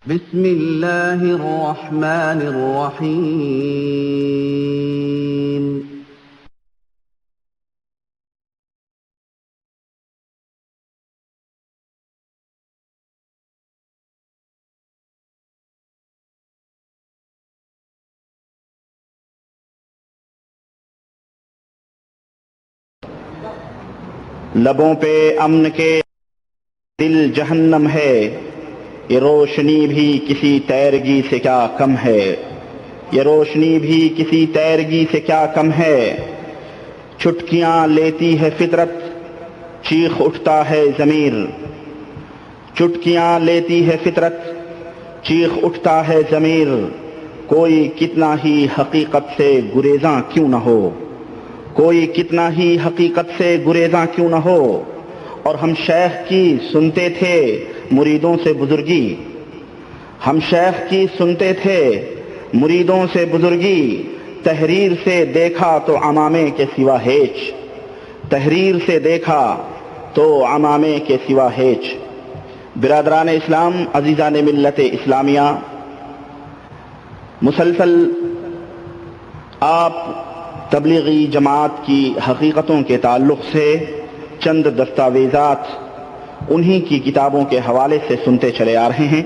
بسم اللہ الرحمن الرحیم لبوں پہ امن کے دل جہنم ہے، یہ روشنی بھی کسی تیرگی سے کیا کم ہے، یہ روشنی بھی کسی تیرگی سے کیا کم ہے۔ چٹکیاں لیتی ہے فطرت، چیخ اٹھتا ہے ضمیر، چٹکیاں لیتی ہے فطرت، چیخ اٹھتا ہے ضمیر۔ کوئی کتنا ہی حقیقت سے گریزاں کیوں نہ ہو، کوئی کتنا ہی حقیقت سے گریزاں کیوں نہ ہو۔ اور ہم شیخ کی سنتے تھے مریدوں سے بزرگی، ہم شیخ کی سنتے تھے مریدوں سے بزرگی۔ تحریر سے دیکھا تو عمامے کے سوا ہیچ، تحریر سے دیکھا تو عمامے کے سوا ہیچ۔ برادران اسلام، عزیزان ملت اسلامیہ، مسلسل آپ تبلیغی جماعت کی حقیقتوں کے تعلق سے چند دستاویزات انہی کی کتابوں کے حوالے سے سنتے چلے آ رہے ہیں۔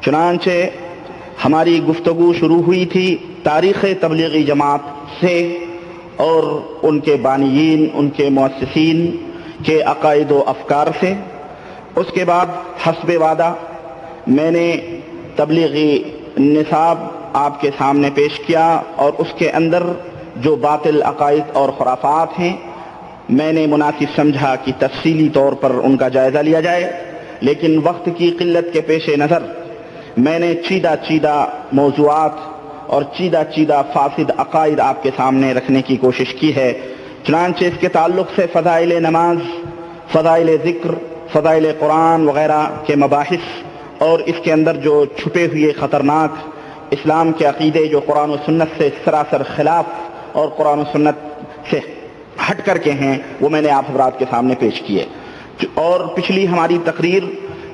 چنانچہ ہماری گفتگو شروع ہوئی تھی تاریخ تبلیغی جماعت سے اور ان کے بانیین، ان کے مؤسسین کے عقائد و افکار سے۔ اس کے بعد حسب وعدہ میں نے تبلیغی نصاب آپ کے سامنے پیش کیا اور اس کے اندر جو باطل عقائد اور خرافات ہیں میں نے مناسب سمجھا کہ تفصیلی طور پر ان کا جائزہ لیا جائے، لیکن وقت کی قلت کے پیش نظر میں نے چیدہ چیدہ موضوعات اور چیدہ فاسد عقائد آپ کے سامنے رکھنے کی کوشش کی ہے۔ چنانچہ اس کے تعلق سے فضائل نماز، فضائل ذکر، فضائل قرآن وغیرہ کے مباحث اور اس کے اندر جو چھپے ہوئے خطرناک اسلام کے عقیدے جو قرآن و سنت سے سراسر خلاف اور قرآن و سنت سے ہٹ کر کے ہیں، وہ میں نے آپ حضرات کے سامنے پیش کیے۔ اور پچھلی ہماری تقریر،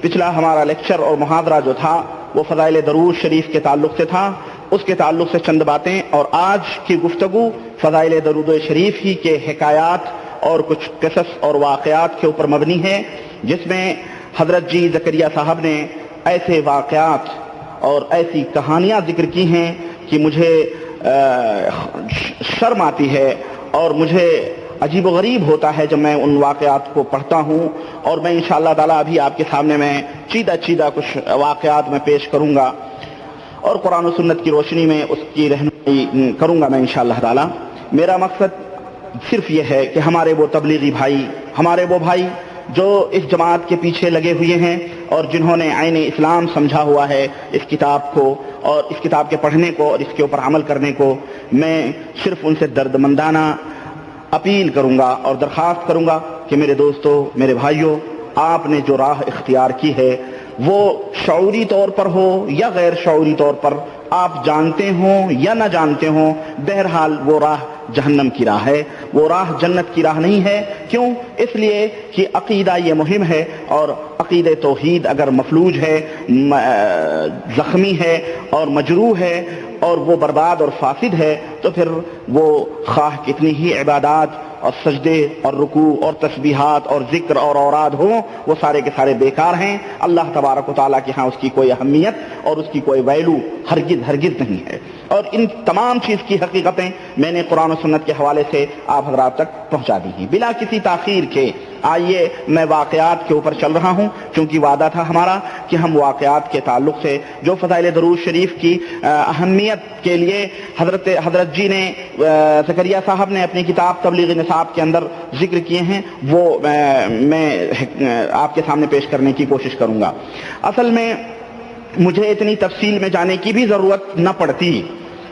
پچھلا ہمارا لیکچر اور محاضرہ جو تھا وہ فضائل درود شریف کے تعلق سے تھا، اس کے تعلق سے چند باتیں، اور آج کی گفتگو فضائل درود شریف ہی کے حکایات اور کچھ قصص اور واقعات کے اوپر مبنی ہے، جس میں حضرت جی زکریا صاحب نے ایسے واقعات اور ایسی کہانیاں ذکر کی ہیں کہ مجھے شرم آتی ہے اور مجھے عجیب و غریب ہوتا ہے جب میں ان واقعات کو پڑھتا ہوں۔ اور میں انشاءاللہ تعالیٰ ابھی آپ کے سامنے میں چیدہ کچھ واقعات میں پیش کروں گا اور قرآن و سنت کی روشنی میں اس کی رہنمائی کروں گا میں انشاءاللہ تعالیٰ۔ میرا مقصد صرف یہ ہے کہ ہمارے وہ تبلیغی بھائی، ہمارے وہ بھائی جو اس جماعت کے پیچھے لگے ہوئے ہیں اور جنہوں نے عین اسلام سمجھا ہوا ہے اس کتاب کو اور اس کتاب کے پڑھنے کو اور اس کے اوپر عمل کرنے کو، میں صرف ان سے دردمندانہ اپیل کروں گا اور درخواست کروں گا کہ میرے دوستو، میرے بھائیوں، آپ نے جو راہ اختیار کی ہے وہ شعوری طور پر ہو یا غیر شعوری طور پر، آپ جانتے ہوں یا نہ جانتے ہوں، بہرحال وہ راہ جہنم کی راہ ہے، وہ راہ جنت کی راہ نہیں ہے۔ کیوں؟ اس لیے کہ عقیدہ یہ مہم ہے، اور عقید توحید اگر مفلوج ہے، زخمی ہے اور مجروح ہے اور وہ برباد اور فاسد ہے، تو پھر وہ خواہ کتنی ہی عبادات اور سجدے اور رکوع اور تسبیحات اور ذکر اور اوراد ہوں، وہ سارے کے سارے بیکار ہیں۔ اللہ تبارک و تعالیٰ کے ہاں اس کی کوئی اہمیت اور اس کی کوئی ویلو ہرگز نہیں ہے۔ اور ان تمام چیز کی حقیقتیں میں نے قرآن و سنت کے حوالے سے آپ حضرات تک پہنچا دی ہیں بلا کسی تاخیر کے۔ آئیے میں واقعات کے اوپر چل رہا ہوں، چونکہ وعدہ تھا ہمارا کہ ہم واقعات کے تعلق سے جو فضائل درود شریف کی اہمیت کے لیے حضرت جی نے زکریا صاحب نے اپنی کتاب تبلیغ نصاب کے اندر ذکر کیے ہیں، وہ میں آپ کے سامنے پیش کرنے کی کوشش کروں گا۔ اصل میں مجھے اتنی تفصیل میں جانے کی بھی ضرورت نہ پڑتی،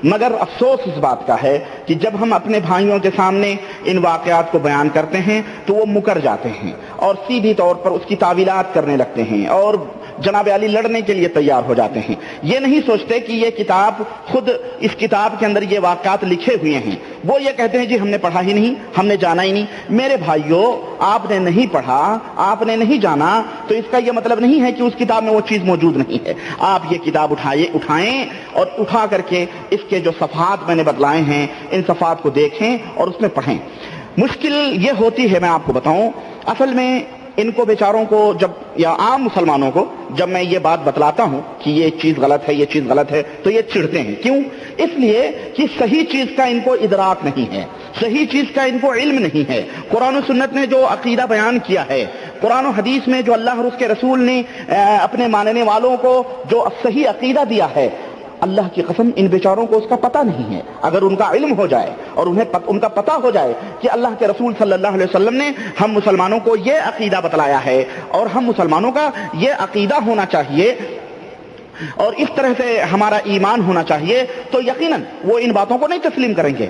مگر افسوس اس بات کا ہے کہ جب ہم اپنے بھائیوں کے سامنے ان واقعات کو بیان کرتے ہیں تو وہ مکر جاتے ہیں اور سیدھی طور پر اس کی تعویلات کرنے لگتے ہیں اور جناب علی لڑنے کے لیے تیار ہو جاتے ہیں. یہ نہیں سوچتے کہ یہ کتاب خود اس کتاب کے اندر یہ واقعات لکھے ہوئے ہیں. وہ یہ کہتے ہیں جی ہم نے پڑھا ہی نہیں, ہم نے جانا ہی نہیں. میرے بھائیوں, آپ نے نہیں پڑھا, آپ نے نہیں جانا, تو اس کا یہ مطلب نہیں ہے کہ اس کتاب میں وہ چیز موجود نہیں ہے. آپ یہ کتاب اٹھائیں اور اٹھا کر کے اس کے جو صفحات میں نے بتلائے ہیں ان صفحات کو دیکھیں اور اس میں پڑھیں. مشکل یہ ہوتی ہے, میں آپ کو بتاؤں, اصل میں ان کو بیچاروں کو جب, یا عام مسلمانوں کو جب میں یہ بات بتلاتا ہوں کہ یہ چیز غلط ہے, یہ چیز غلط ہے, تو یہ چڑھتے ہیں. کیوں؟ اس لیے کہ صحیح چیز کا ان کو ادراک نہیں ہے, صحیح چیز کا ان کو علم نہیں ہے. قرآن و سنت نے جو عقیدہ بیان کیا ہے, قرآن و حدیث میں جو اللہ اور اس کے رسول نے اپنے ماننے والوں کو جو صحیح عقیدہ دیا ہے, اللہ کی قسم ان بیچاروں کو اس کا پتہ نہیں ہے. اگر ان کا علم ہو جائے اور انہیں ان کا پتہ ہو جائے کہ اللہ کے رسول صلی اللہ علیہ وسلم نے ہم مسلمانوں کو یہ عقیدہ بتلایا ہے اور ہم مسلمانوں کا یہ عقیدہ ہونا چاہیے اور اس طرح سے ہمارا ایمان ہونا چاہیے, تو یقیناً وہ ان باتوں کو نہیں تسلیم کریں گے.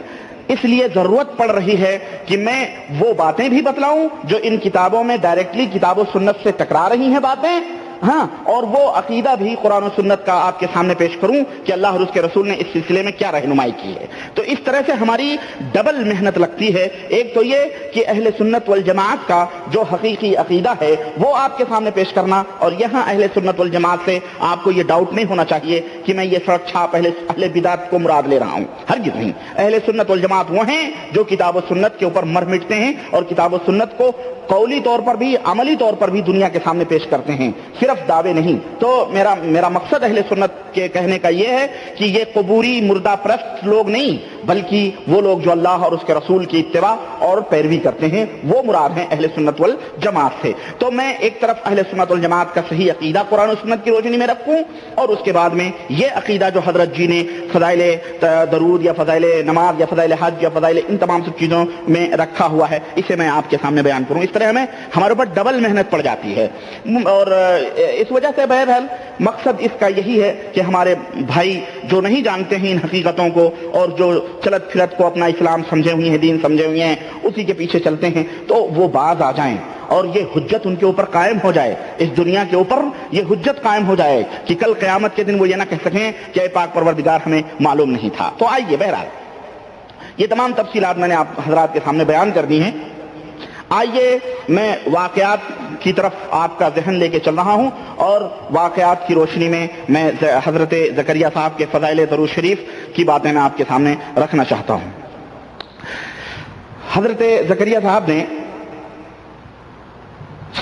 اس لیے ضرورت پڑ رہی ہے کہ میں وہ باتیں بھی بتلاؤں جو ان کتابوں میں ڈائریکٹلی کتاب و سنت سے ٹکرا رہی ہیں باتیں, ہاں, اور وہ عقیدہ بھی قرآن و سنت کا آپ کے سامنے پیش کروں کہ اللہ اور اس کے رسول نے اس سلسلے میں کیا رہنمائی کی ہے. تو اس طرح سے ہماری ڈبل محنت لگتی ہے. ایک تو یہ کہ اہل سنت والجماعت کا جو حقیقی عقیدہ ہے وہ آپ کے سامنے پیش کرنا, اور یہاں اہل سنت والجماعت سے آپ کو یہ ڈاؤٹ نہیں ہونا چاہیے کہ میں یہ سڑک چھاپ اہل بدعت کو مراد لے رہا ہوں. ہرگز نہیں. اہل سنت والجماعت وہ ہیں جو کتاب و سنت کے اوپر مر مٹتے ہیں اور کتاب و سنت کو قولی طور پر بھی عملی طور پر بھی دنیا کے سامنے پیش کرتے ہیں, صرف دعوے نہیں. تو میرا مقصد اہل سنت کے کہنے کا یہ ہے کہ یہ قبوری مردہ پرست لوگ نہیں, بلکہ وہ لوگ جو اللہ اور اس کے رسول کی اتباع اور پیروی کرتے ہیں, وہ مراد ہیں اہل سنت والجماعت سے. تو میں ایک طرف اہل سنت والجماعت کا صحیح عقیدہ قرآن و سنت کی روشنی میں رکھوں, اور اس کے بعد میں یہ عقیدہ جو حضرت جی نے فضائل درود یا فضائل نماز یا فضائل حج یا فضائل ان تمام سب چیزوں میں رکھا ہوا ہے, اسے میں آپ کے سامنے بیان کروں. اس طرح ہمارے اوپر ڈبل محنت پڑ جاتی ہے, اور اس وجہ سے بہرحال مقصد اس کا یہی ہے کہ ہمارے بھائی جو نہیں جانتے ہیں ان حقیقتوں کو اور جو چلت پھرت کو اپنا اسلام سمجھے ہوئے ہیں, دین سمجھے ہوئے ہیں, اسی کے پیچھے چلتے ہیں, تو وہ باز آ جائیں اور یہ حجت ان کے اوپر قائم ہو جائے, اس دنیا کے اوپر یہ حجت قائم ہو جائے کہ کل قیامت کے دن وہ یہ نہ کہہ سکیں کہ اے پاک پروردگار ہمیں معلوم نہیں تھا. تو آئیے, بہرحال یہ تمام تفصیلات میں نے آپ حضرات کے سامنے بیان کر دی ہیں. آئیے میں واقعات کی طرف آپ کا ذہن لے کے چل رہا ہوں, اور واقعات کی روشنی میں میں حضرت زکریا صاحب کے فضائل درود شریف کی باتیں میں آپ کے سامنے رکھنا چاہتا ہوں. حضرت زکریا صاحب نے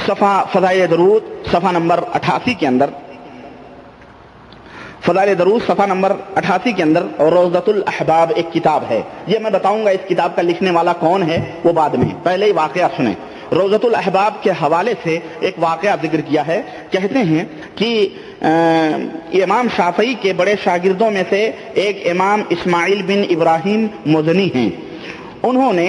صفحہ فضائل درود صفحہ نمبر 88 کے اندر, فضائل درود صفحہ نمبر 88 کے اندر روضۃ الاحباب ایک کتاب ہے. یہ میں بتاؤں گا اس کتاب کا لکھنے والا کون ہے وہ بعد میں, پہلے ہی واقعہ سنیں. روضۃ الاحباب کے حوالے سے ایک واقعہ ذکر کیا ہے. کہتے ہیں کہ امام شافعی کے بڑے شاگردوں میں سے ایک امام اسماعیل بن ابراہیم مزنی ہیں. انہوں نے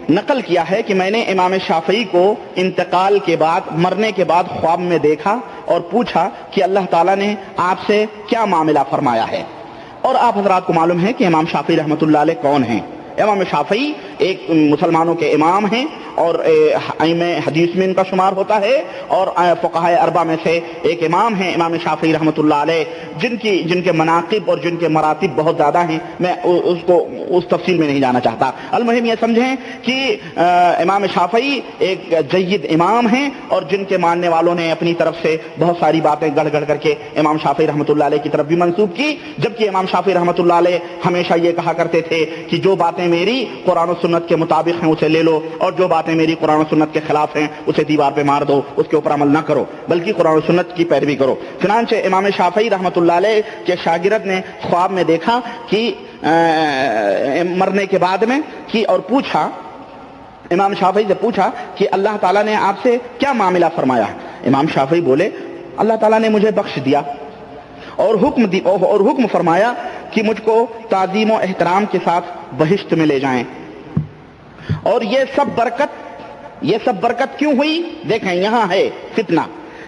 نقل کیا ہے کہ میں نے امام شافعی کو انتقال کے بعد, مرنے کے بعد خواب میں دیکھا اور پوچھا کہ اللہ تعالیٰ نے آپ سے کیا معاملہ فرمایا ہے. اور آپ حضرات کو معلوم ہے کہ امام شافعی رحمۃ اللہ علیہ کون ہیں. امام شافعی ایک مسلمانوں کے امام ہیں اور ائمہ حدیث میں ان کا شمار ہوتا ہے, اور فقہائے اربعہ میں سے ایک امام ہیں امام شافعی رحمۃ اللہ علیہ, جن کے مناقب اور جن کے مراتب بہت زیادہ ہیں. میں اس تفصیل میں نہیں جانا چاہتا. المہم یہ سمجھیں کہ امام شافعی ایک جید امام ہیں, اور جن کے ماننے والوں نے اپنی طرف سے بہت ساری باتیں گڑھ گڑھ کر کے امام شافعی رحمۃ اللہ علیہ کی طرف بھی منسوب کی, جبکہ امام شافعی رحمۃ اللہ علیہ ہمیشہ یہ کہا کرتے تھے کہ جو باتیں میری قرآن و سنت کے مطابق ہیں اسے لے لو, اور جو باتیں میری قرآن و سنت کے خلاف ہیں اسے دیوار پہ مار دو, اس کے اوپر عمل نہ کرو بلکہ قرآن و سنت کی پیروی کرو. چنانچہ امام شافعی رحمۃ اللہ علیہ کے شاگرد نے خواب میں دیکھا کہ مرنے کے بعد میں کہ, اور پوچھا, امام شافعی سے پوچھا کہ اللہ تعالیٰ نے آپ سے کیا معاملہ فرمایا. امام شافعی بولے اللہ تعالیٰ نے مجھے بخش دیا اور حکم فرمایا کہ مجھ کو تعظیم و احترام کے ساتھ بہشت میں لے جائیں. اور یہ سب برکت کیوں ہوئی؟ دیکھیں یہاں ہے فتنہ.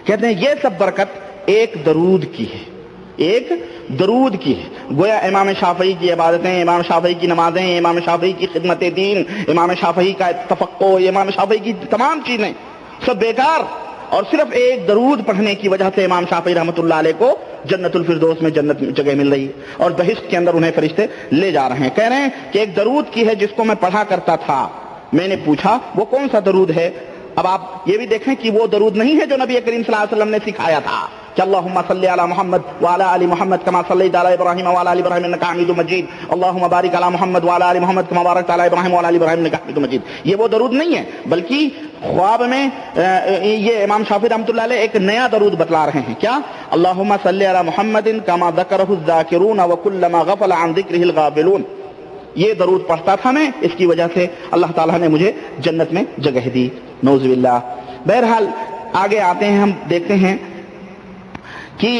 کہتے ہیں یہ سب برکت ایک درود کی ہے, ایک درود کی ہے. گویا امام شافعی کی عبادتیں, امام شافعی کی نمازیں, امام شافعی کی خدمت دین, امام شافعی کا تفقہ, امام شافعی کی تمام چیزیں سب بیکار, اور صرف ایک درود پڑھنے کی وجہ سے امام شافعی رحمۃ اللہ علیہ کو جنت الفردوس میں جنت میں جگہ مل رہی ہے اور بہشت کے اندر انہیں فرشتے لے جا رہے ہیں. کہہ رہے ہیں کہ ایک درود کی ہے جس کو میں پڑھا کرتا تھا. میں نے پوچھا وہ کون سا درود ہے؟ اب آپ یہ بھی دیکھیں کہ وہ درود نہیں ہے جو نبی کریم صلی اللہ علیہ وسلم نے سکھایا تھا کہ اللہم صلی علی محمد وعلی آل محمد کما صلیت علی ابراہیم وعلی آل ابراہیم انک حمید مجید، اللہم بارک علی محمد وعلی آل محمد کما بارکت علی ابراہیم وعلی آل ابراہیم انک حمید مجید. یہ وہ درود نہیں ہے، بلکہ خواب میں یہ امام شافعی رحمۃ اللہ علیہ ایک نیا درود بتلا رہے ہیں. کیا؟ اللہم صلی علی محمد کما ذکرہ الذاکرون وکلما غفل عن ذکرہ الغافلون. یہ درود پڑھتا تھا میں، اس کی وجہ سے اللہ تعالیٰ نے مجھے جنت میں جگہ دی. نعوذ باللہ. بہرحال آگے آتے ہیں، ہم دیکھتے ہیں کہ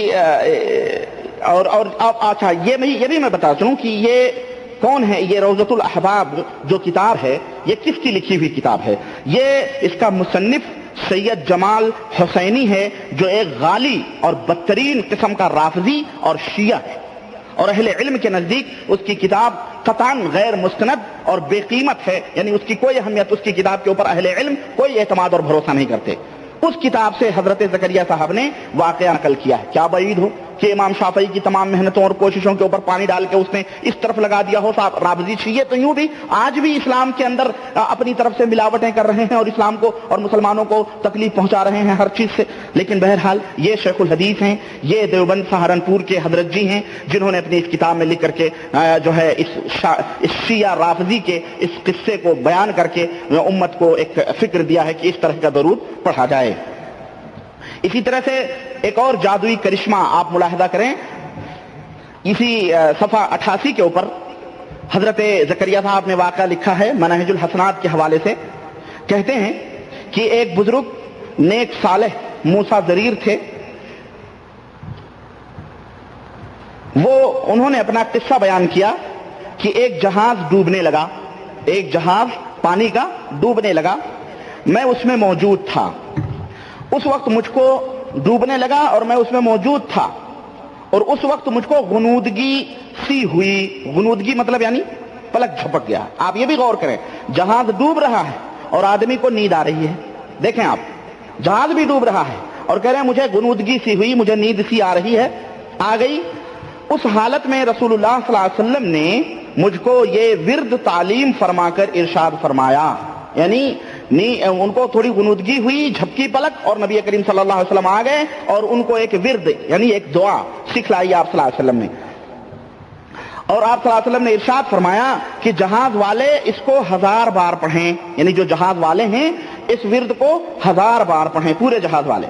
اور اچھا یہ بھی میں بتا چاہوں کہ یہ کون ہے. یہ روضۃ الاحباب جو کتاب ہے یہ کس کی لکھی ہوئی کتاب ہے؟ یہ اس کا مصنف سید جمال حسینی ہے جو ایک غالی اور بدترین قسم کا رافضی اور شیعہ ہے، اور اہل علم کے نزدیک اس کی کتاب قطعاً غیر مستند اور بے قیمت ہے، یعنی اس کی کوئی اہمیت، اس کی کتاب کے اوپر اہل علم کوئی اعتماد اور بھروسہ نہیں کرتے. اس کتاب سے حضرت زکریا صاحب نے واقعہ نقل کیا ہے. کیا بعید ہو کہ امام شافعی کی تمام محنتوں اور کوششوں کے اوپر پانی ڈال کے اس نے اس طرف لگا دیا ہو. صاحب رافضی شیعہ تو یوں بھی آج بھی اسلام کے اندر اپنی طرف سے ملاوٹیں کر رہے ہیں اور اسلام کو اور مسلمانوں کو تکلیف پہنچا رہے ہیں ہر چیز سے. لیکن بہرحال یہ شیخ الحدیث ہیں، یہ دیوبند سہارنپور کے حضرت جی ہیں جنہوں نے اپنی اس کتاب میں لکھ کر کے جو ہے اس شیعہ رافضی کے اس قصے کو بیان کر کے امت کو ایک فکر دیا ہے کہ اس طرح کا درود پڑھا جائے. اسی طرح سے ایک اور جادوئی کرشمہ آپ ملاحظہ کریں. اسی صفحہ 88 کے اوپر حضرت زکریا صاحب نے واقعہ لکھا ہے مناہج الحسنات کے حوالے سے. کہتے ہیں کہ ایک بزرگ نیک صالح موسیٰ ضریر تھے. انہوں نے اپنا قصہ بیان کیا کہ ایک جہاز ڈوبنے لگا، ایک جہاز پانی کا ڈوبنے لگا. میں اس میں موجود تھا. اس وقت مجھ کو ڈوبنے لگا اور میں اس میں موجود تھا، اور اس وقت مجھ کو غنودگی سی ہوئی. غنودگی مطلب یعنی پلک جھپک گیا. آپ یہ بھی غور کریں، جہاز ڈوب رہا ہے اور آدمی کو نیند آ رہی ہے. دیکھیں آپ، جہاز بھی ڈوب رہا ہے اور کہہ رہے ہیں مجھے غنودگی سی ہوئی، مجھے نیند سی آ رہی ہے، آ گئی. اس حالت میں رسول اللہ صلی اللہ علیہ وسلم نے مجھ کو یہ ورد تعلیم فرما کر ارشاد فرمایا. یعنی ان کو تھوڑی غنودگی ہوئی، جھپکی پلک، اور نبی کریم صلی اللہ علیہ وسلم آ گئے اور ان کو ایک ورد یعنی ایک دعا سکھلائی آپ صلی اللہ علیہ وسلم نے. اور آپ صلی اللہ علیہ وسلم نے ارشاد فرمایا کہ جہاز والے اس کو 1000 بار پڑھیں. یعنی جو جہاز والے ہیں اس ورد کو 1000 بار پڑھیں، پورے جہاز والے.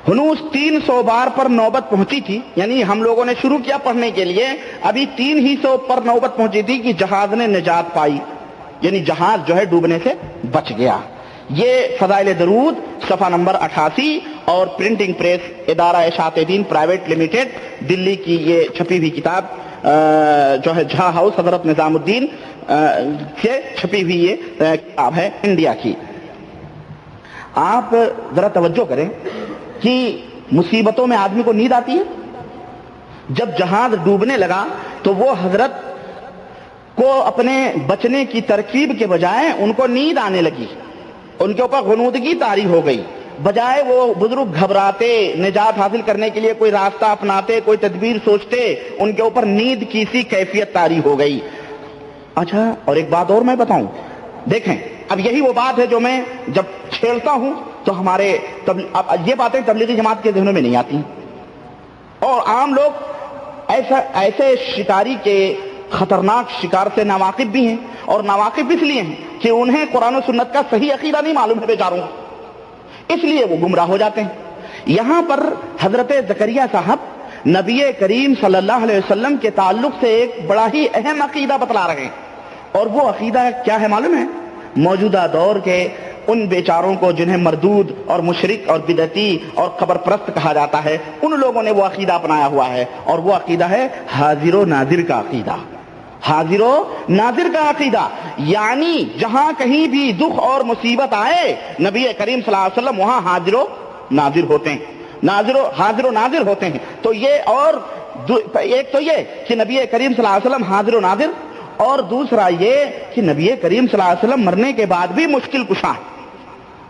ہنوز 300 بار پر نوبت پہنچی تھی، یعنی ہم لوگوں نے شروع کیا پڑھنے کے لیے، ابھی 300 پر نوبت پہنچی تھی کہ جہاز نے نجات پائی، یعنی جہاز جو ہے ڈوبنے سے بچ گیا. یہ فضائل درود صفحہ نمبر 88 اور پرنٹنگ پریس ادارہ اشاعت دین پرائیویٹ لمیٹڈ دلی کی یہ چھپی ہوئی کتاب جو ہے جہاں ہاؤس حضرت نظام الدین سے چھپی ہوئی یہ کتاب ہے انڈیا کی. آپ ذرا توجہ کریں کہ مصیبتوں میں آدمی کو نیند آتی ہے. جب جہاز ڈوبنے لگا تو وہ حضرت کو اپنے بچنے کی ترکیب کے بجائے ان کو نیند آنے لگی، ان کے اوپر غنودگی طاری ہو گئی. بجائے وہ بزرگ گھبراتے، نجات حاصل کرنے کے لیے کوئی راستہ اپناتے، کوئی تدبیر سوچتے، ان کے اوپر نیند کی سی کیفیت طاری ہو گئی. اچھا، اور ایک بات اور میں بتاؤں، دیکھیں اب یہی وہ بات ہے جو میں جب چھیڑتا ہوں تو ہمارے یہ باتیں تبلیغی جماعت کے ذہنوں میں نہیں آتی، اور عام لوگ ایسے شکاری کے خطرناک شکار سے ناواقف بھی ہیں، اور ناواقف اس لیے ہیں کہ انہیں قرآن و سنت کا صحیح عقیدہ نہیں معلوم ہے بیچاروں، اس لیے وہ گمراہ ہو جاتے ہیں. یہاں پر حضرت زکریا صاحب نبی کریم صلی اللہ علیہ وسلم کے تعلق سے ایک بڑا ہی اہم عقیدہ بتلا رہے ہیں، اور وہ عقیدہ کیا ہے معلوم ہے؟ موجودہ دور کے ان بیچاروں کو جنہیں مردود اور مشرک اور بدعتی اور قبر پرست کہا جاتا ہے، ان لوگوں نے وہ عقیدہ اپنایا ہوا ہے، اور وہ عقیدہ ہے حاضر و ناظر کا عقیدہ. حاضر و ناظر کا عقیدہ، یعنی جہاں کہیں بھی دکھ اور مصیبت آئے نبی کریم صلی اللہ علیہ وسلم وہاں حاضر و ناظر ہوتے ہیں، حاضر و ناظر ہوتے ہیں. تو یہ اور ایک تو یہ کہ نبی کریم صلی اللہ علیہ وسلم حاضر و ناظر، اور دوسرا یہ کہ نبی کریم صلی اللہ علیہ وسلم مرنے کے بعد بھی مشکل کشا ہے.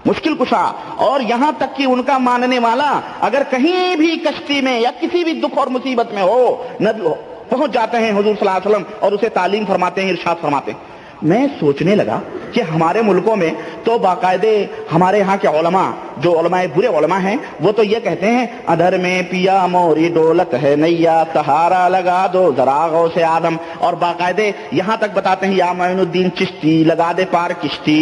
مشکل کشا. اور یہاں تک کہ ان کا ماننے والا اگر کہیں بھی کشتی میں یا کسی بھی دکھ اور مصیبت میں ہو نبی پہنچ جاتے ہیں حضور صلی اللہ علیہ وسلم اور اسے تعلیم فرماتے ہیں, ارشاد فرماتے ہیں. میں سوچنے لگا کہ ہمارے ملکوں میں تو باقاعدے ہمارے ہاں کے علماء, جو علماء برے علماء ہیں, وہ تو یہ کہتے ہیں ادھر میں پیا موری دولت ہے نیا سہارا لگا دو ذرا غوث آدم, اور باقاعدے یہاں تک بتاتے ہیں یا معین الدین چشتی لگا دے پار کشتی,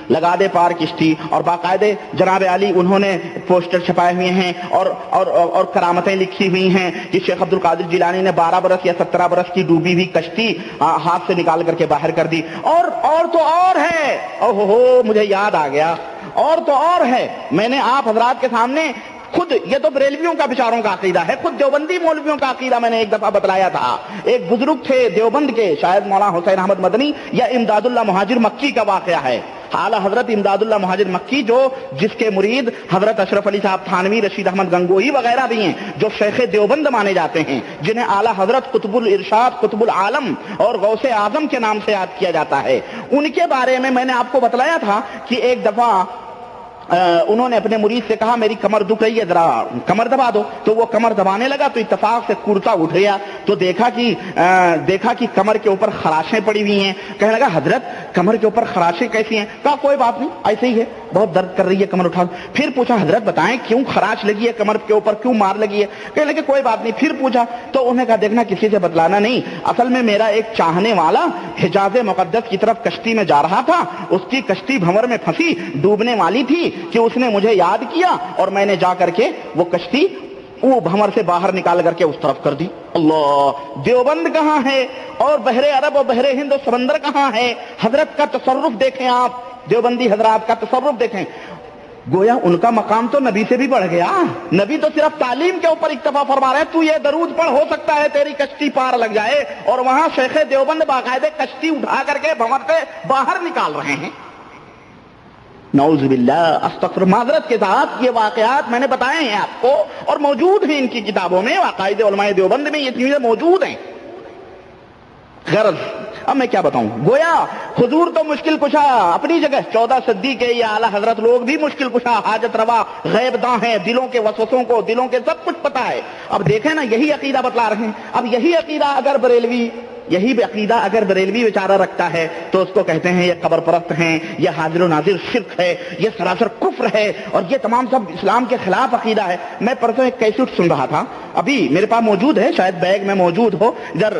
لگا دے پار کشتی. اور باقاعدے جناب علی انہوں نے پوسٹر چھپائے ہوئے ہیں اور کرامتیں لکھی ہوئی ہیں کہ شیخ عبد القادر جیلانی نے 12 برس یا 17 برس کی ڈوبی ہوئی کشتی ہاتھ سے نکال کر کے باہر کر دی. اور تو اور ہے, اوہو مجھے یاد آ گیا, اور تو اور ہے. میں نے آپ حضرات کے سامنے خود, یہ تو بریلویوں کا بیچاروں کا عقیدہ ہے, خود دیوبندی مولویوں کا عقیدہ میں نے ایک دفعہ بتلایا تھا. ایک بزرگ تھے دیوبند کے, شاید مولانا حسین احمد مدنی یا امداد اللہ مہاجر مکی کا واقعہ ہے. اعلیٰ حضرت امداد اللہ مہاجر مکی, جو جس کے مرید حضرت اشرف علی صاحب تھانوی, رشید احمد گنگوہی وغیرہ بھی ہیں, جو شیخ دیوبند مانے جاتے ہیں, جنہیں اعلیٰ حضرت قطب الارشاد, قطب العالم اور غوث اعظم کے نام سے یاد کیا جاتا ہے. ان کے بارے میں نے آپ کو بتلایا تھا کہ ایک دفعہ انہوں نے اپنے مرید سے کہا میری کمر دکھ رہی ہے, ذرا کمر دبا دو. تو وہ کمر دبانے لگا تو اتفاق سے کرتا اٹھ گیا, تو دیکھا کہ کمر کے اوپر خراشیں پڑی ہوئی ہیں. کہنے لگا حضرت کمر کے اوپر خراشیں کیسی ہیں؟ کہا کوئی بات نہیں, ایسے ہی ہے, بہت درد کر رہی ہے کمر, اٹھا. پھر پوچھا حضرت بتائیں کیوں خراش لگی ہے کمر کے اوپر, کیوں مار لگی ہے؟ کہنے لگے کوئی بات نہیں. پھر پوچھا تو انہوں نے کہا دیکھنا کسی سے بتلانا نہیں, اصل میں میرا ایک چاہنے والا حجاز مقدس کی طرف کشتی میں جا رہا تھا, اس کی کشتی بھنور میں پھنسی, ڈوبنے والی تھی, کہ اس نے مجھے یاد کیا اور میں نے جا کر کے وہ کشتی وہ بھنور سے باہر نکال کر کے اس طرف کر دی. اللہ, دیوبند کہاں ہے اور بحر عرب اور بحر ہند و سمندر کہاں ہے؟ حضرت کا تصرف دیکھیں آپ, دیوبندی حضرات کا تصرف دیکھیں. گویا ان کا مقام تو نبی سے بھی بڑھ گیا. نبی تو صرف تعلیم کے اوپر اکتفا فرما رہے ہیں, تو یہ درود پڑھ, ہو سکتا ہے تیری کشتی پار لگ جائے, اور وہاں شیخ دیوبند باقاعدے کشتی اٹھا کر کے بھنور سے باہر نکال رہے ہیں. نعوذ باللہ, استغفر, معذرت کے ساتھ یہ واقعات میں نے بتائے ہیں آپ کو, اور موجود ہیں ان کی کتابوں میں, عقائد علماء دیوبند میں یہ چیزیں موجود ہیں. غرض اب میں کیا بتاؤں, گویا حضور تو مشکل کشا اپنی جگہ, 14 صدی کے یہ اعلیٰ حضرت لوگ بھی مشکل کشا, حاجت روا, غیب داں ہیں, دلوں کے وسوسوں کو, دلوں کے سب کچھ پتا ہے. اب دیکھیں نا, یہی عقیدہ بتلا رہے ہیں. اب یہی عقیدہ اگر بریلوی بیچارہ رکھتا ہے تو اس کو کہتے ہیں یہ قبر پرست ہیں, یہ حاضر و ناظر شرک ہے, یہ سراسر کفر ہے, اور یہ تمام سب اسلام کے خلاف عقیدہ ہے. میں پرسوں ایک کیسٹ سن رہا تھا, ابھی میرے پاس موجود ہے, شاید بیگ میں موجود ہو, ادھر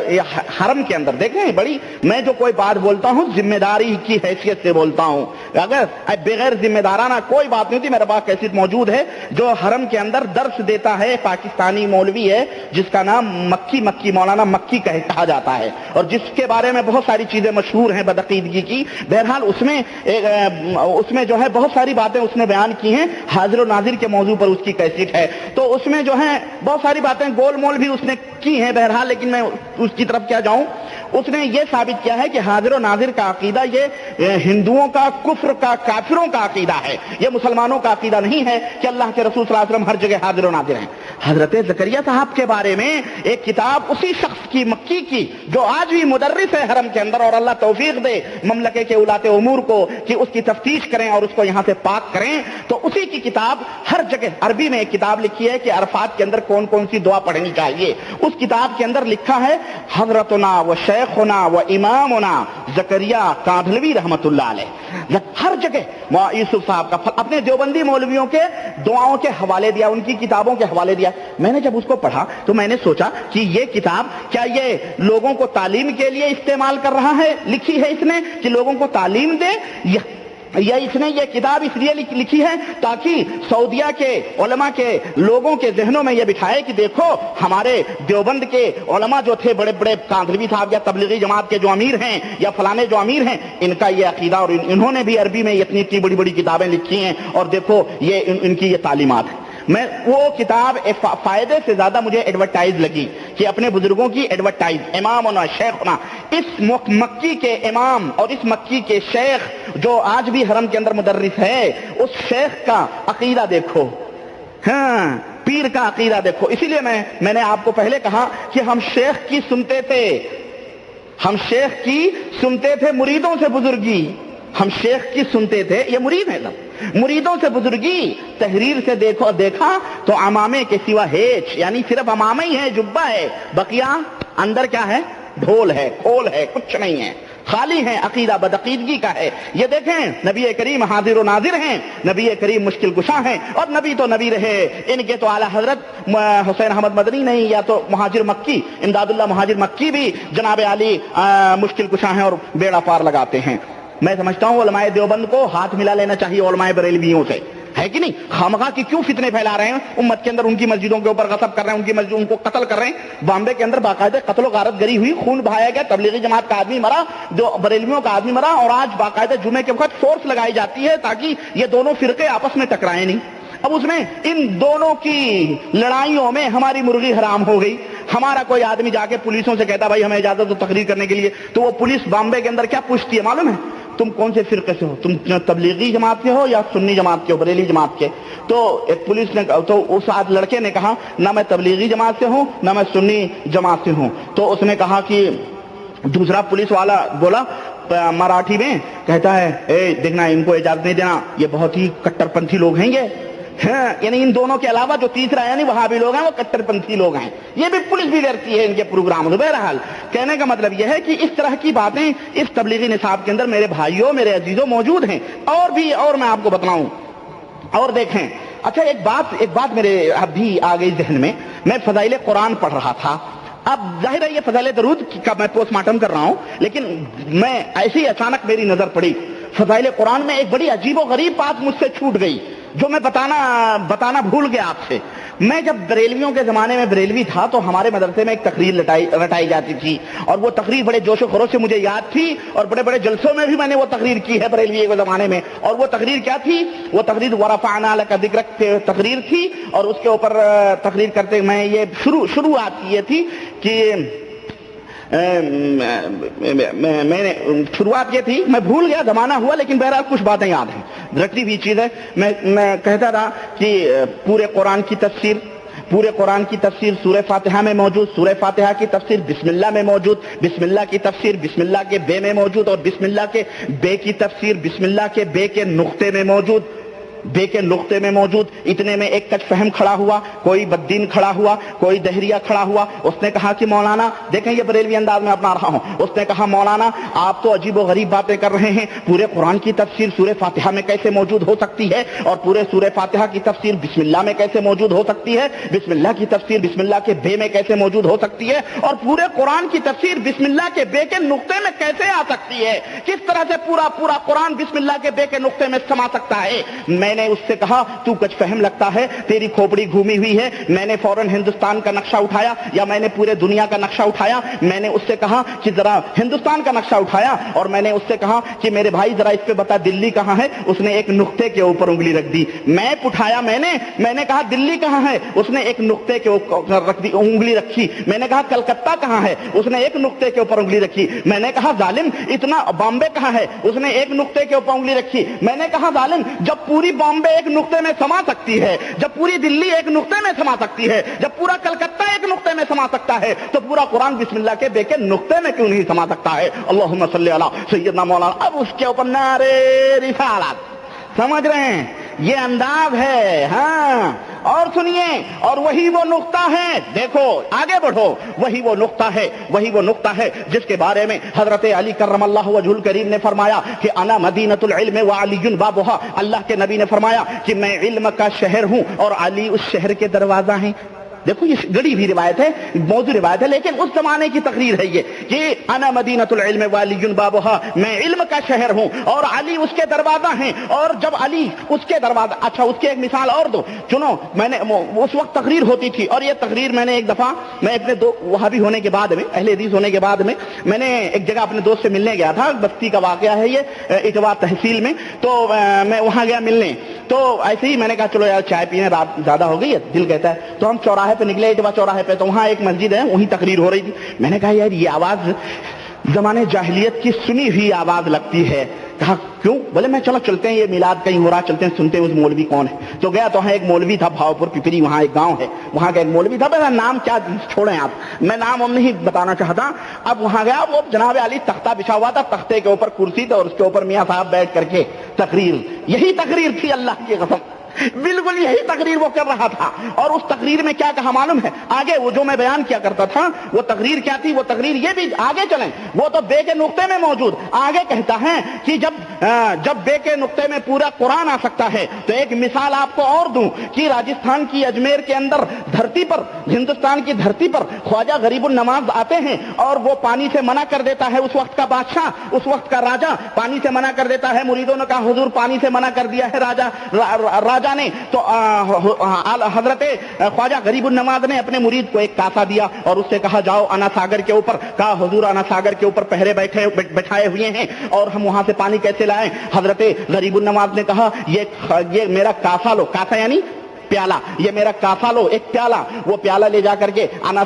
حرم کے اندر دیکھیں. بڑی میں جو کوئی بات بولتا ہوں ذمہ داری کی حیثیت سے بولتا ہوں, اگر بغیر ذمہ دارانہ کوئی بات نہیں ہوتی. میرے پاس کیسٹ موجود ہے جو حرم کے اندر درس دیتا ہے, پاکستانی مولوی ہے جس کا نام مکی مولانا مکی کہا جاتا ہے, اور جس کے بارے میں بہت ساری چیزیں مشہور ہیں بدعقیدگی کی. بہرحال اس میں جو ہے بہت ساری باتیں اس نے بیان کی ہیں, حاضر و ناظر کے موضوع پر اس کی کیسٹ ہے, تو اس میں جو ہے بہت ساری باتیں گول مول بھی اس نے کی ہیں. بہرحال لیکن میں اس کی طرف کیا جاؤں, اس نے یہ ثابت کیا ہے کہ حاضر و ناظر کا عقیدہ یہ ہندوؤں کا, کفر کا, کافروں کا عقیدہ ہے, یہ مسلمانوں کا عقیدہ نہیں ہے کہ اللہ کے رسول صلی اللہ علیہ وسلم ہر جگہ حاضر و ناظر ہیں. حضرت زکریا صاحب کے بارے میں ایک کتاب اسی شخص کی, مکی کی, جو آج بھی مدرس ہے حرم کے اندر, اور اللہ توفیق دے مملکے کے اولاد امور کو کہ اس کی تفتیش کریں اور اس کو یہاں سے پاک کریں, تو اسی کی کتاب ہر جگہ عربی میں ایک کتاب لکھی ہے کہ عرفات کے اندر کون کون سی دعا پڑھنی چاہیے. اس کتاب کے اندر لکھا ہے حضرتنا و شیخنا و امامنا زکریا کاندھلوی رحمت اللہ علیہ. ہر جگہ یوسف صاحب کا اپنے دیوبندی مولویوں کے دعاؤں کے حوالے دیا, ان کی کتابوں کے حوالے دیا. میں نے جب اس کو پڑھا تو میں نے سوچا کہ یہ کتاب کیا یہ لوگوں کو تعلیم کے لیے استعمال کر رہا ہے, لکھی ہے اس نے کہ لوگوں کو تعلیم دے, یا اس نے یہ کتاب اس لیے لکھی ہے تاکہ سعودیہ کے علماء کے لوگوں کے ذہنوں میں یہ بٹھائے کہ دیکھو ہمارے دیوبند کے علماء جو تھے, بڑے بڑے کاندھلوی صاحب یا تبلیغی جماعت کے جو امیر ہیں یا فلانے جو امیر ہیں, ان کا یہ عقیدہ, اور انہوں نے بھی عربی میں اتنی بڑی بڑی کتابیں لکھی ہیں, اور دیکھو یہ ان کی یہ تعلیمات ہیں. میں وہ کتاب فائدے سے زیادہ مجھے ایڈورٹائز لگی کہ اپنے بزرگوں کی ایڈورٹائز, امام ہونا, شیخ ہونا. اس مکی کے امام اور اس مکی کے شیخ جو آج بھی حرم کے اندر مدرس ہے, اس شیخ کا عقیدہ دیکھو, ہاں پیر کا عقیدہ دیکھو. اسی لیے میں نے آپ کو پہلے کہا کہ ہم شیخ کی سنتے تھے, مریدوں سے بزرگی, ہم شیخ کی سنتے تھے, یہ مرید ہیں سب, مریدوں سے بزرگی تحریر سے دیکھا تو امامے کے سوا ہیچ، یعنی صرف امامہ ہی ہے، جبہ ہے، بقیہ اندر کیا ہے؟ ڈھول ہے، کھول ہے، کچھ نہیں ہے، خالی ہیں، عقیدہ بدعقیدگی کا ہے۔ یہ دیکھیں نبی کریم حاضر و ناظر ہیں، نبی کریم مشکل کشا ہیں، اور نبی تو نبی رہے، ان کے تو اعلیٰ حضرت حسین احمد مدنی نہیں، یا تو مہاجر مکی امداد اللہ مہاجر مکی بھی جناب علی مشکل کشا ہیں اور بیڑا پار لگاتے ہیں۔ میں سمجھتا ہوں علماء دیوبند کو ہاتھ ملا لینا چاہیے علماء بریلویوں سے، ہے کہ نہیں؟ خامخواہ کی کیوں فتنے پھیلا رہے ہیں امت کے اندر، ان کی مسجدوں کے اوپر غصب کر رہے ہیں، ان کی مسجدوں کو قتل کر رہے ہیں۔ بامبے کے اندر باقاعدہ قتل و غارت گری ہوئی، خون بہایا گیا، تبلیغی جماعت کا آدمی مرا، جو بریلویوں کا آدمی مرا، اور آج باقاعدہ جمعے کے وقت فورس لگائی جاتی ہے تاکہ یہ دونوں فرقے آپس میں ٹکرائیں نہیں۔ اب اس میں ان دونوں کی لڑائیوں میں ہماری مرغی حرام ہو گئی۔ ہمارا کوئی آدمی جا کے پولیسوں سے کہتا بھائی ہمیں اجازت دو تقریر کرنے کے لیے، تو وہ پولیس بامبے کے اندر کیا پوچھتی ہے معلوم ہے؟ تم کون سے فرقے سے ہو؟ تم تبلیغی جماعت کے ہو یا سنی جماعت کے ہو، بریلی جماعت کے؟ تو ایک پولیس نے، تو اس لڑکے نے کہا نہ میں تبلیغی جماعت سے ہوں نہ میں سنی جماعت سے ہوں۔ تو اس نے کہا کہ دوسرا پولیس والا بولا مراٹھی میں، کہتا ہے اے دیکھنا ان کو اجازت نہیں دینا، یہ بہت ہی کٹر پنتھی لوگ ہیں یہ، یعنی ان دونوں کے علاوہ جو تیسرا یعنی وہاں بھی لوگ ہیں وہ کٹر پنتھی لوگ ہیں، یہ بھی پولیس بھی ڈرتی ہے ان کے پروگرام سے۔ بہرحال کہنے کا مطلب یہ ہے کہ اس طرح کی باتیں اس تبلیغی نصاب کے اندر میرے بھائیوں میرے عزیزوں موجود ہیں، اور بھی، اور میں آپ کو بتلاؤں اور دیکھیں۔ اچھا ایک بات میرے اب بھی آ گئی ذہن میں، میں فضائل قرآن پڑھ رہا تھا، اب ظاہر ہے یہ فضائل درود کا میں پوسٹ مارٹم کر رہا ہوں، لیکن میں ایسی اچانک میری نظر پڑی فضائل قرآن میں ایک بڑی عجیب و غریب بات مجھ سے چھوٹ گئی جو میں بتانا بھول گیا آپ سے۔ میں جب بریلویوں کے زمانے میں بریلوی تھا تو ہمارے مدرسے میں ایک تقریر رٹائی جاتی تھی، اور وہ تقریر بڑے جوش و خروش سے مجھے یاد تھی، اور بڑے بڑے جلسوں میں بھی میں نے وہ تقریر کی ہے بریلوی کے زمانے میں۔ اور وہ تقریر کیا تھی؟ وہ تقریر ورفعنا لک ذکرک تقریر تھی، اور اس کے اوپر تقریر کرتے میں یہ شروعات یہ تھی کہ میں نے شروعات یہ تھی، میں بھول گیا زمانہ ہوا لیکن بہرحال کچھ باتیں یاد ہیں، رکھتی ہوئی چیز ہے۔ میں کہتا تھا کہ پورے قرآن کی تفسیر سورہ فاتحہ میں موجود، سورہ فاتحہ کی تفسیر بسم اللہ میں موجود، بسم اللہ کی تفسیر بسم اللہ کے بے میں موجود، اور بسم اللہ کے بے کی تفسیر بسم اللہ کے بے کے نقطے میں موجود، بے کے نقطے میں موجود۔ اتنے میں ایک کچھ فہم کھڑا ہوا، کوئی بددین کھڑا ہوا، کوئی دہریہ کھڑا ہوا، اس نے کہا کہ مولانا، دیکھیں یہ بریلوی انداز میں اپنا رہا ہوں، اس نے کہا مولانا آپ تو عجیب و غریب باتیں کر رہے ہیں، پورے قرآن کی تفسیر سورہ فاتحہ میں کیسے موجود ہو سکتی ہے، اور پورے سورہ فاتحہ کی تفسیر بسم اللہ میں کیسے موجود ہو سکتی ہے، بسم اللہ کی تفسیر بسم اللہ کے بے میں کیسے موجود ہو سکتی ہے، اور پورے قرآن کی تفسیر بسم اللہ کے بے کے نقطے میں کیسے آ سکتی ہے، کس طرح سے پورا قرآن بسم اللہ کے بے کے نقطے میں سما سکتا ہے؟ میں نے اس سے کہا تو کچھ فہم لگتا ہے، تیری کھوپڑی گھومی ہوئی ہے۔ میں نے فوراً ہندوستان کا نقشہ اٹھایا، یا میں نے پورے دنیا کا نقشہ اٹھایا، میں نے اس سے کہا کہ ذرا ہندوستان کا نقشہ اٹھایا، اور میں نے اس سے کہا کہ میرے بھائی ذرا اس پہ بتا دلی کہاں ہے، اس نے ایک نقطے کے اوپر انگلی رکھ دی۔ میپ اٹھایا میں نے کہا دلی کہاں ہے، اس نے ایک نقطے کے اوپر رکھ دی انگلی رکھی۔ میں نے کہا کلکتہ کہاں ہے، اس نے ایک نقطے کے اوپر انگلی رکھی۔ میں نے کہا ظالم اتنا بامبے کہاں ہے، اس نے ایک نقطے کے اوپر انگلی رکھی۔ میں نے کہا ظالم جب پوری بامبے ایک نقطے میں سما سکتی ہے، جب پوری دلی ایک نقطے میں سما سکتی ہے، جب پورا کلکتہ ایک نقطے میں سما سکتا ہے، تو پورا قرآن بسم اللہ کے بے کے نقطے میں کیوں نہیں سما سکتا ہے؟ اللہم صلی علی سیدنا مولانا۔ اب اس کے اوپر نعرے رسالت، سمجھ رہے ہیں یہ انداز ہے، ہاں۔ اور سنیے، اور وہی وہ نقطہ ہے، دیکھو آگے بڑھو، وہی وہ نقطہ ہے جس کے بارے میں حضرت علی کرم اللہ وجہ الکریم نے فرمایا کہ انا مدینۃ العلم وعلی بابھا۔ اللہ کے نبی نے فرمایا کہ میں علم کا شہر ہوں اور علی اس شہر کے دروازہ ہیں۔ دیکھو یہ گڑی بھی روایت ہے، موضوع روایت ہے، لیکن اس زمانے کی تقریر ہے یہ کہ انا مدینۃ العلم وعلی بابھا، میں علم کا شہر ہوں اور علی اس کے دروازہ ہیں۔ اور جب علی اس کے دروازہ، اچھا اس کی ایک مثال اور دو چنو، میں نے اس وقت تقریر ہوتی تھی، اور یہ تقریر میں نے ایک دفعہ میں اپنے وہابی ہونے کے بعد میں، اہل حدیث ہونے کے بعد میں نے ایک جگہ اپنے دوست سے ملنے گیا تھا، بستی کا واقعہ ہے یہ، اٹوا تحصیل میں، تو میں وہاں گیا ملنے، تو ایسے ہی میں نے کہا چلو یار چائے پینے، رات زیادہ ہو گئی ہے، دل کہتا ہے، تو ہم چوراہے پہ نکلے، اٹوا چوراہے پہ، تو وہاں ایک مسجد ہے، وہیں تقریر ہو رہی تھی۔ میں نے کہا یار یہ آواز زمانے جاہلیت کی سنی ہوئی آواز لگتی ہے، کہا کیوں؟ بولے میں چلو چلتے ہیں، یہ میلاد کہیں ہو رہا، چلتے ہیں سنتے ہیں اس مولوی کون ہے۔ تو گیا تو وہاں ایک مولوی تھا بھاؤپور پپری، وہاں ایک گاؤں ہے، وہاں کا ایک مولوی تھا، میرا نام کیا چھوڑیں آپ، میں نام ہم نہیں بتانا چاہتا۔ اب وہاں گیا، وہ جناب علی تختہ بچھا ہوا تھا، تختے کے اوپر کرسی تھی اور اس کے اوپر میاں صاحب بیٹھ کر کے تقریر، یہی تقریر تھی اللہ کی قسم، بالکل یہی تقریر وہ کر رہا تھا۔ اور اس تقریر میں کیا کہا معلوم ہے؟ آگے وہ جو میں بیان کیا کرتا تھا وہ تقریر کیا تھی، وہ تقریر یہ بھی آگے چلیں، وہ تو بے کے نقطے میں موجود، آگے کہتا ہے کہ جب بے کے نقطے میں پورا قرآن آ سکتا ہے تو ایک مثال آپ کو اور دوں کہ راجستھان کی اجمیر کے اندر دھرتی پر، ہندوستان کی دھرتی پر خواجہ غریب النواز آتے ہیں اور وہ پانی سے منع کر دیتا ہے، اس وقت کا بادشاہ، اس وقت کا راجا پانی سے منع کر دیتا ہے، مریدوں نے کہا حضور پانی سے منع کر دیا ہے راجا نے، تو حضرت خواجہ غریب النواز نے اپنے مرید کو ایک کاسا دیا اور اس سے کہا جاؤ انا ساگر کے اوپر، کہا حضور انا ساگر کے اوپر پہرے بٹھائے ہوئے ہیں اور ہم وہاں سے پانی کیسے لائیں؟ حضرت غریب النواز نے کہا یہ میرا کاسا لو، کاسا یعنی پیالہ، یہ میرا کاسا لو، ایک پیالہ، وہ پیالہ لے جا کر کے انا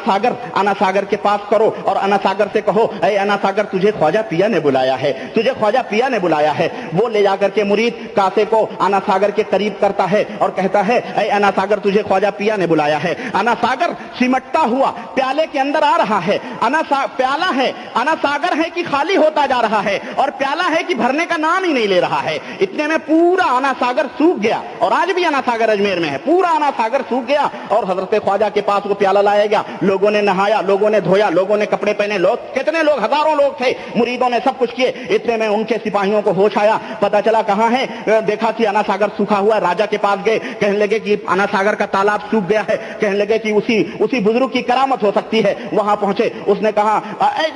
ساگر کے پاس کرو اور انا ساگر سے کہو اے انا ساگر تجھے خواجہ پیا نے بلایا ہے، تجھے خواجہ پیا نے بلایا ہے۔ وہ لے جا کر کے مرید کاسے کو انا ساگر کے قریب کرتا ہے اور کہتا ہے اے انا ساگر تجھے خواجہ پیا نے بلایا ہے۔ انا ساگر سمٹتا ہوا پیالے کے اندر آ رہا ہے، پیالہ ہے، انا ساگر ہے کہ خالی ہوتا جا رہا ہے اور پیالہ ہے کہ بھرنے کا نام ہی نہیں لے رہا ہے۔ اتنے میں پورا انا ساگر سوکھ گیا، اور آج بھی انا ساگر اجمیر میں ہے، پورا انا ساگر سوکھ گیا اور حضرت خواجہ کے پاس وہ پیالہ لایا گیا، لوگوں نے نہایا، لوگوں نے دھویا، لوگوں نے کپڑے پہنے، کتنے لوگ، ہزاروں لوگ تھے، مریدوں نے سب کچھ کیے۔ اتنے میں ان کے سپاہیوں کو ہوش آیا، پتا چلا کہاں ہے، دیکھا کہ انا ساگر سوکھا ہوا ہے، راجا کے پاس گئے، کہنے لگے کہ انا ساگر کا تالاب سوکھ گیا ہے، کہنے لگے کہ اسی بزرگ کی کرامت ہو سکتی ہے۔ وہاں پہنچے، اس نے کہا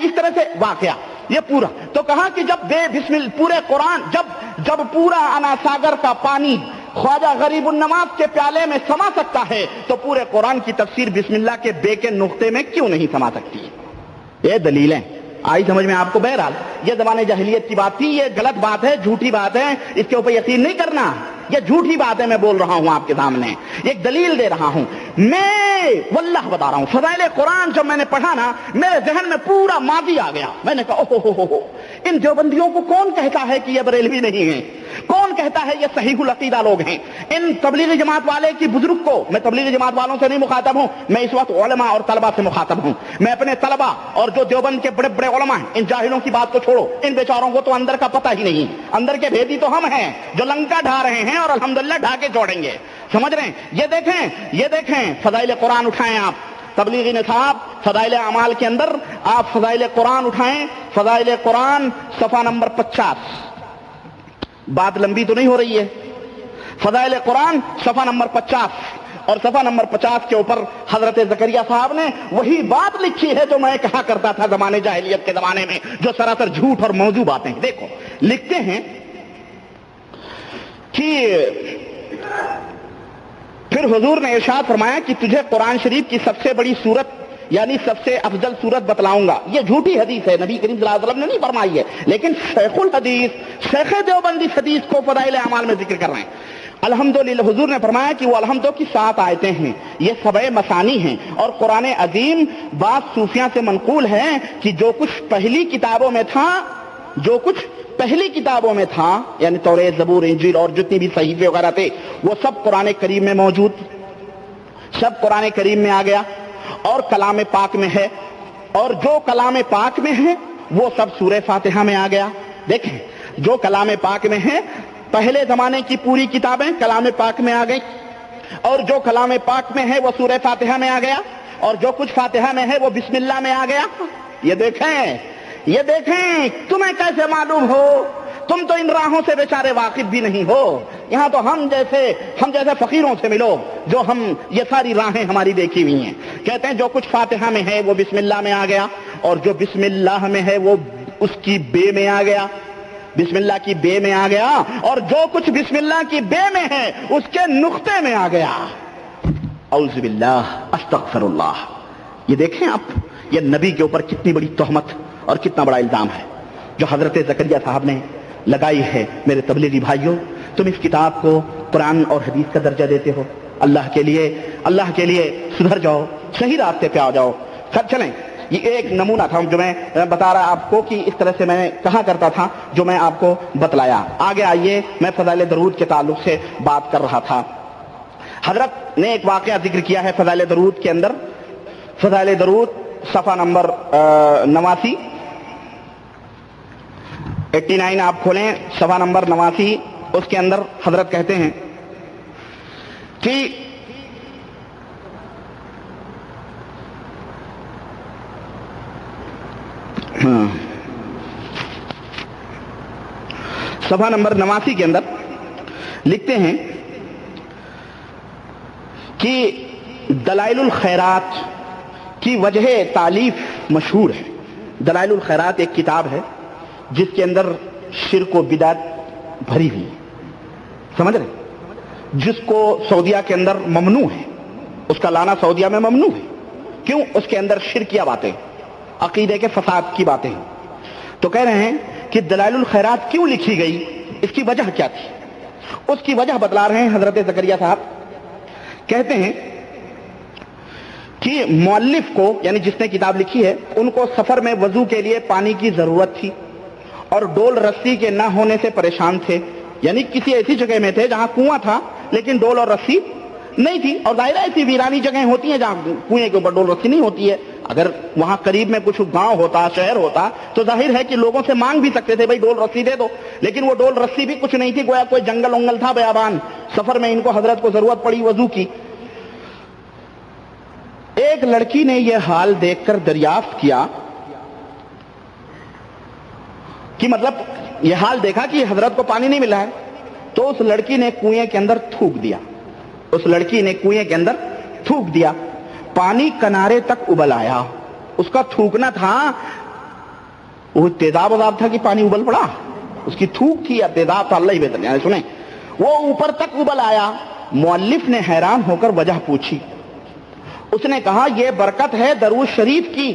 اس طرح سے واقعہ یہ پورا، تو کہا کہ جب پورے قرآن جب پورا انا ساگر کا پانی خواجہ غریب النواز کے پیالے میں سما سکتا ہے تو پورے قرآن کی تفسیر بسم اللہ کے بے کے نقطے میں کیوں نہیں سما سکتی؟ یہ دلیلیں آئی سمجھ میں آپ کو؟ بہرحال یہ زمانے جاہلیت کی بات تھی، یہ غلط بات ہے، جھوٹی بات ہے، اس کے اوپر یقین نہیں کرنا، یہ جھوٹی بات ہے، میں بول رہا ہوں آپ کے سامنے، ایک دلیل دے رہا ہوں، میں واللہ بتا رہا ہوں۔ فضائل قرآن جب میں نے پڑھا نا، میرے ذہن میں پورا ماضی آ گیا، میں نے کہا اوہ ان دیوبندیوں کو کون کہتا ہے کہ یہ بریلوی نہیں ہیں؟ کون کہتا ہے یہ صحیح العقیدہ لوگ ہیں؟ ان تبلیغی جماعت والے کی بزرگ کو، میں تبلیغی جماعت والوں سے نہیں مخاطب ہوں، میں اس وقت علماء اور طلبہ سے مخاطب ہوں، میں اپنے طلبہ اور جو دیوبند کے بڑے بڑے علماء ہیں، ان جاہلوں کی بات کو چھوڑو، ان بیچاروں کو تو اندر کا پتہ ہی نہیں، اندر کے بھیدی تو ہم ہیں جو لنکا ڈھا رہے ہیں اور الحمدللہ ڈھا کے چھوڑیں گے، سمجھ رہے ہیں؟ یہ دیکھیں فضائل قرآن اٹھائیں آپ، تبلیغی نصاب فضائل اعمال کے اندر آپ فضائل قرآن اٹھائیں، فضائل قرآن صفحہ نمبر 50، بات لمبی تو نہیں ہو رہی ہے، فضائل قرآن صفحہ نمبر 50 اور صفحہ نمبر 50 کے اوپر حضرت زکریا صاحب نے وہی بات لکھی ہے جو میں کہا کرتا تھا زمانے جاہلیت کے زمانے میں، جو سراسر جھوٹ اور موضوع باتیں ہیں۔ دیکھو لکھتے ہیں کہ پھر حضور نے ارشاد فرمایا کہ تجھے قرآن شریف کی سب سے بڑی سورت یعنی سب سے افضل سورت بتلاؤں گا۔ یہ جھوٹی حدیث ہے، نبی کریم صلی اللہ علیہ وسلم نے نہیں فرمائی ہے، لیکن شیخ الحدیث، شیخ دیوبند اس حدیث کو فضائل اعمال میں ذکر کر رہے ہیں۔ الحمدللہ حضور نے فرمایا کہ وہ الحمدو کی 7 آیتیں ہیں، یہ 7 مثانی ہیں، اور قرآن عظیم بعض صوفیاں سے منقول ہے کہ جو کچھ پہلی کتابوں میں تھا یعنی توریت، زبور، انجیل اور جتنی بھی صحیفے وغیرہ تھے وہ سب قرآن کریم میں موجود، سب قرآن کریم میں آ گیا اور کلام پاک میں ہے، اور جو کلام پاک میں ہے وہ سب سورہ فاتحہ میں آ گیا۔ دیکھیں جو کلام پاک میں ہے، پہلے زمانے کی پوری کتابیں کلام پاک میں آ گئی، اور جو کلام پاک میں ہے وہ سورہ فاتحہ میں آ گیا، اور جو کچھ فاتحہ میں ہے وہ بسم اللہ میں آ گیا۔ یہ دیکھیں تمہیں کیسے معلوم ہو؟ تم تو ان راہوں سے بیچارے واقف بھی نہیں ہو، یہاں تو ہم جیسے فقیروں سے ملو جو ہم یہ ساری راہیں ہماری دیکھی ہوئی ہیں۔ کہتے ہیں جو کچھ فاتحہ میں ہے وہ بسم اللہ میں آ گیا، اور جو بسم اللہ میں ہے وہ اس کی بے میں آ گیا، بسم اللہ کی بے میں آ گیا، اور جو کچھ بسم اللہ کی بے میں ہے اس کے نقطے میں آ گیا۔ اعوذ باللہ، استغفر اللہ۔ یہ دیکھیں آپ، یہ نبی کے اوپر کتنی بڑی تہمت اور کتنا بڑا الزام ہے جو حضرت زکریا صاحب نے لگائی ہے۔ میرے تبلیغی بھائیوں، تم اس کتاب کو قرآن اور حدیث کا درجہ دیتے ہو، اللہ کے لیے سدھر جاؤ، صحیح راستے پہ آ جاؤ۔ سب چلیں، یہ ایک نمونہ تھا جو میں بتا رہا آپ کو کہ اس طرح سے میں کہا کرتا تھا جو میں آپ کو بتلایا. آگے آئیے, میں فضائل درود کے تعلق سے بات کر رہا تھا. حضرت نے ایک واقعہ ذکر کیا ہے فضائل درود کے اندر. فضائل درود صفحہ نمبر 89, 89 آپ کھولیں, صفحہ نمبر 89. اس کے اندر حضرت کہتے ہیں کہ صفحہ نمبر 89 کے اندر لکھتے ہیں کہ دلائل الخیرات کی وجہ تالیف مشہور ہے. دلائل الخیرات ایک کتاب ہے جس کے اندر شرک و بدعت بھری ہوئی, سمجھ رہے, جس کو سعودیہ کے اندر ممنوع ہے, اس کا لانا سعودیہ میں ممنوع ہے. کیوں؟ اس کے اندر شرکیہ باتیں, عقیدے کے فساد کی باتیں. تو کہہ رہے ہیں کہ دلائل الخیرات کیوں لکھی گئی, اس کی وجہ کیا تھی. اس کی وجہ بتلا رہے ہیں حضرت زکریا صاحب. کہتے ہیں کہ مؤلف کو, یعنی جس نے کتاب لکھی ہے, ان کو سفر میں وضو کے لیے پانی کی ضرورت تھی اور ڈول رسی کے نہ ہونے سے پریشان تھے. یعنی کسی ایسی جگہ میں تھے جہاں کنواں تھا لیکن ڈول اور رسی نہیں تھی. اور ظاہر ایسی ویرانی جگہیں ہوتی ہیں جہاں کنویں کے اوپر ڈول رسی نہیں ہوتی ہے. اگر وہاں قریب میں کچھ گاؤں ہوتا, شہر ہوتا, تو ظاہر ہے کہ لوگوں سے مانگ بھی سکتے تھے بھائی ڈول رسی دے دو. لیکن وہ ڈول رسی بھی کچھ نہیں تھی, گویا کوئی جنگل ونگل تھا, بیابان. سفر میں ان کو حضرت کو ضرورت پڑی وضو کی. ایک لڑکی نے یہ حال دیکھ کر دریافت کیا کہ مطلب یہ حال دیکھا کہ حضرت کو پانی نہیں ملا ہے, تو اس لڑکی نے کنویں کے اندر تھوک دیا. اس لڑکی نے کنویں کے اندر تھوک دیا. پانی کنارے تک ابل آیا. اس کا تھوکنا تھا, وہ تیزاب وزاب تھا کہ پانی ابل پڑا, اس کی تھوک تھی یا تیزاب تھا, اللہ ہی بہتر جانے. سنیں, وہ اوپر تک ابل آیا. مؤلف نے حیران ہو کر وجہ پوچھی. اس نے کہا یہ برکت ہے درود شریف کی,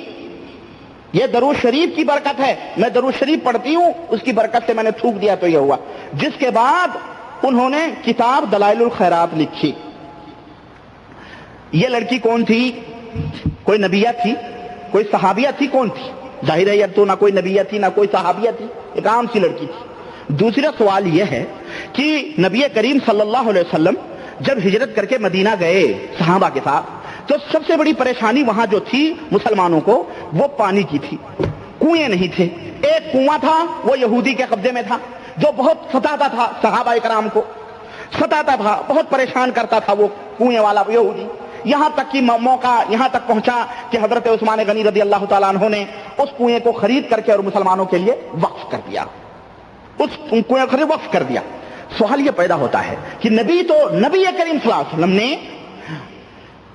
یہ درود شریف کی برکت ہے, میں درود شریف پڑھتی ہوں, اس کی برکت سے میں نے تھوک دیا تو یہ ہوا. جس کے بعد انہوں نے کتاب دلائل الخیرات لکھی. یہ لڑکی کون تھی؟ کوئی نبیہ تھی, کوئی صحابیہ تھی, کون تھی؟ ظاہر ہے تو نہ کوئی نبیہ تھی نہ کوئی صحابیہ تھی, ایک عام سی لڑکی تھی. دوسرا سوال یہ ہے کہ نبی کریم صلی اللہ علیہ وسلم جب ہجرت کر کے مدینہ گئے صحابہ کے ساتھ, تو سب سے بڑی پریشانی وہاں جو تھی مسلمانوں کو, وہ پانی کی تھی. کنویں نہیں تھے. ایک کنواں تھا, وہ یہودی کے قبضے میں تھا, جو بہت ستاتا تھا صحابہ کرام کو, ستاتا تھا, بہت پریشان کرتا تھا وہ کنویں والا یہودی. یہاں تک کہ موقع یہاں تک پہنچا کہ حضرت عثمان غنی رضی اللہ تعالیٰ عنہ نے اس کنویں کو خرید کر کے اور مسلمانوں کے لیے وقف کر دیا. اس کنویں کو خرید وقف کر دیا. سوال یہ پیدا ہوتا ہے کہ نبی کریم صلی اللہ علیہ وسلم نے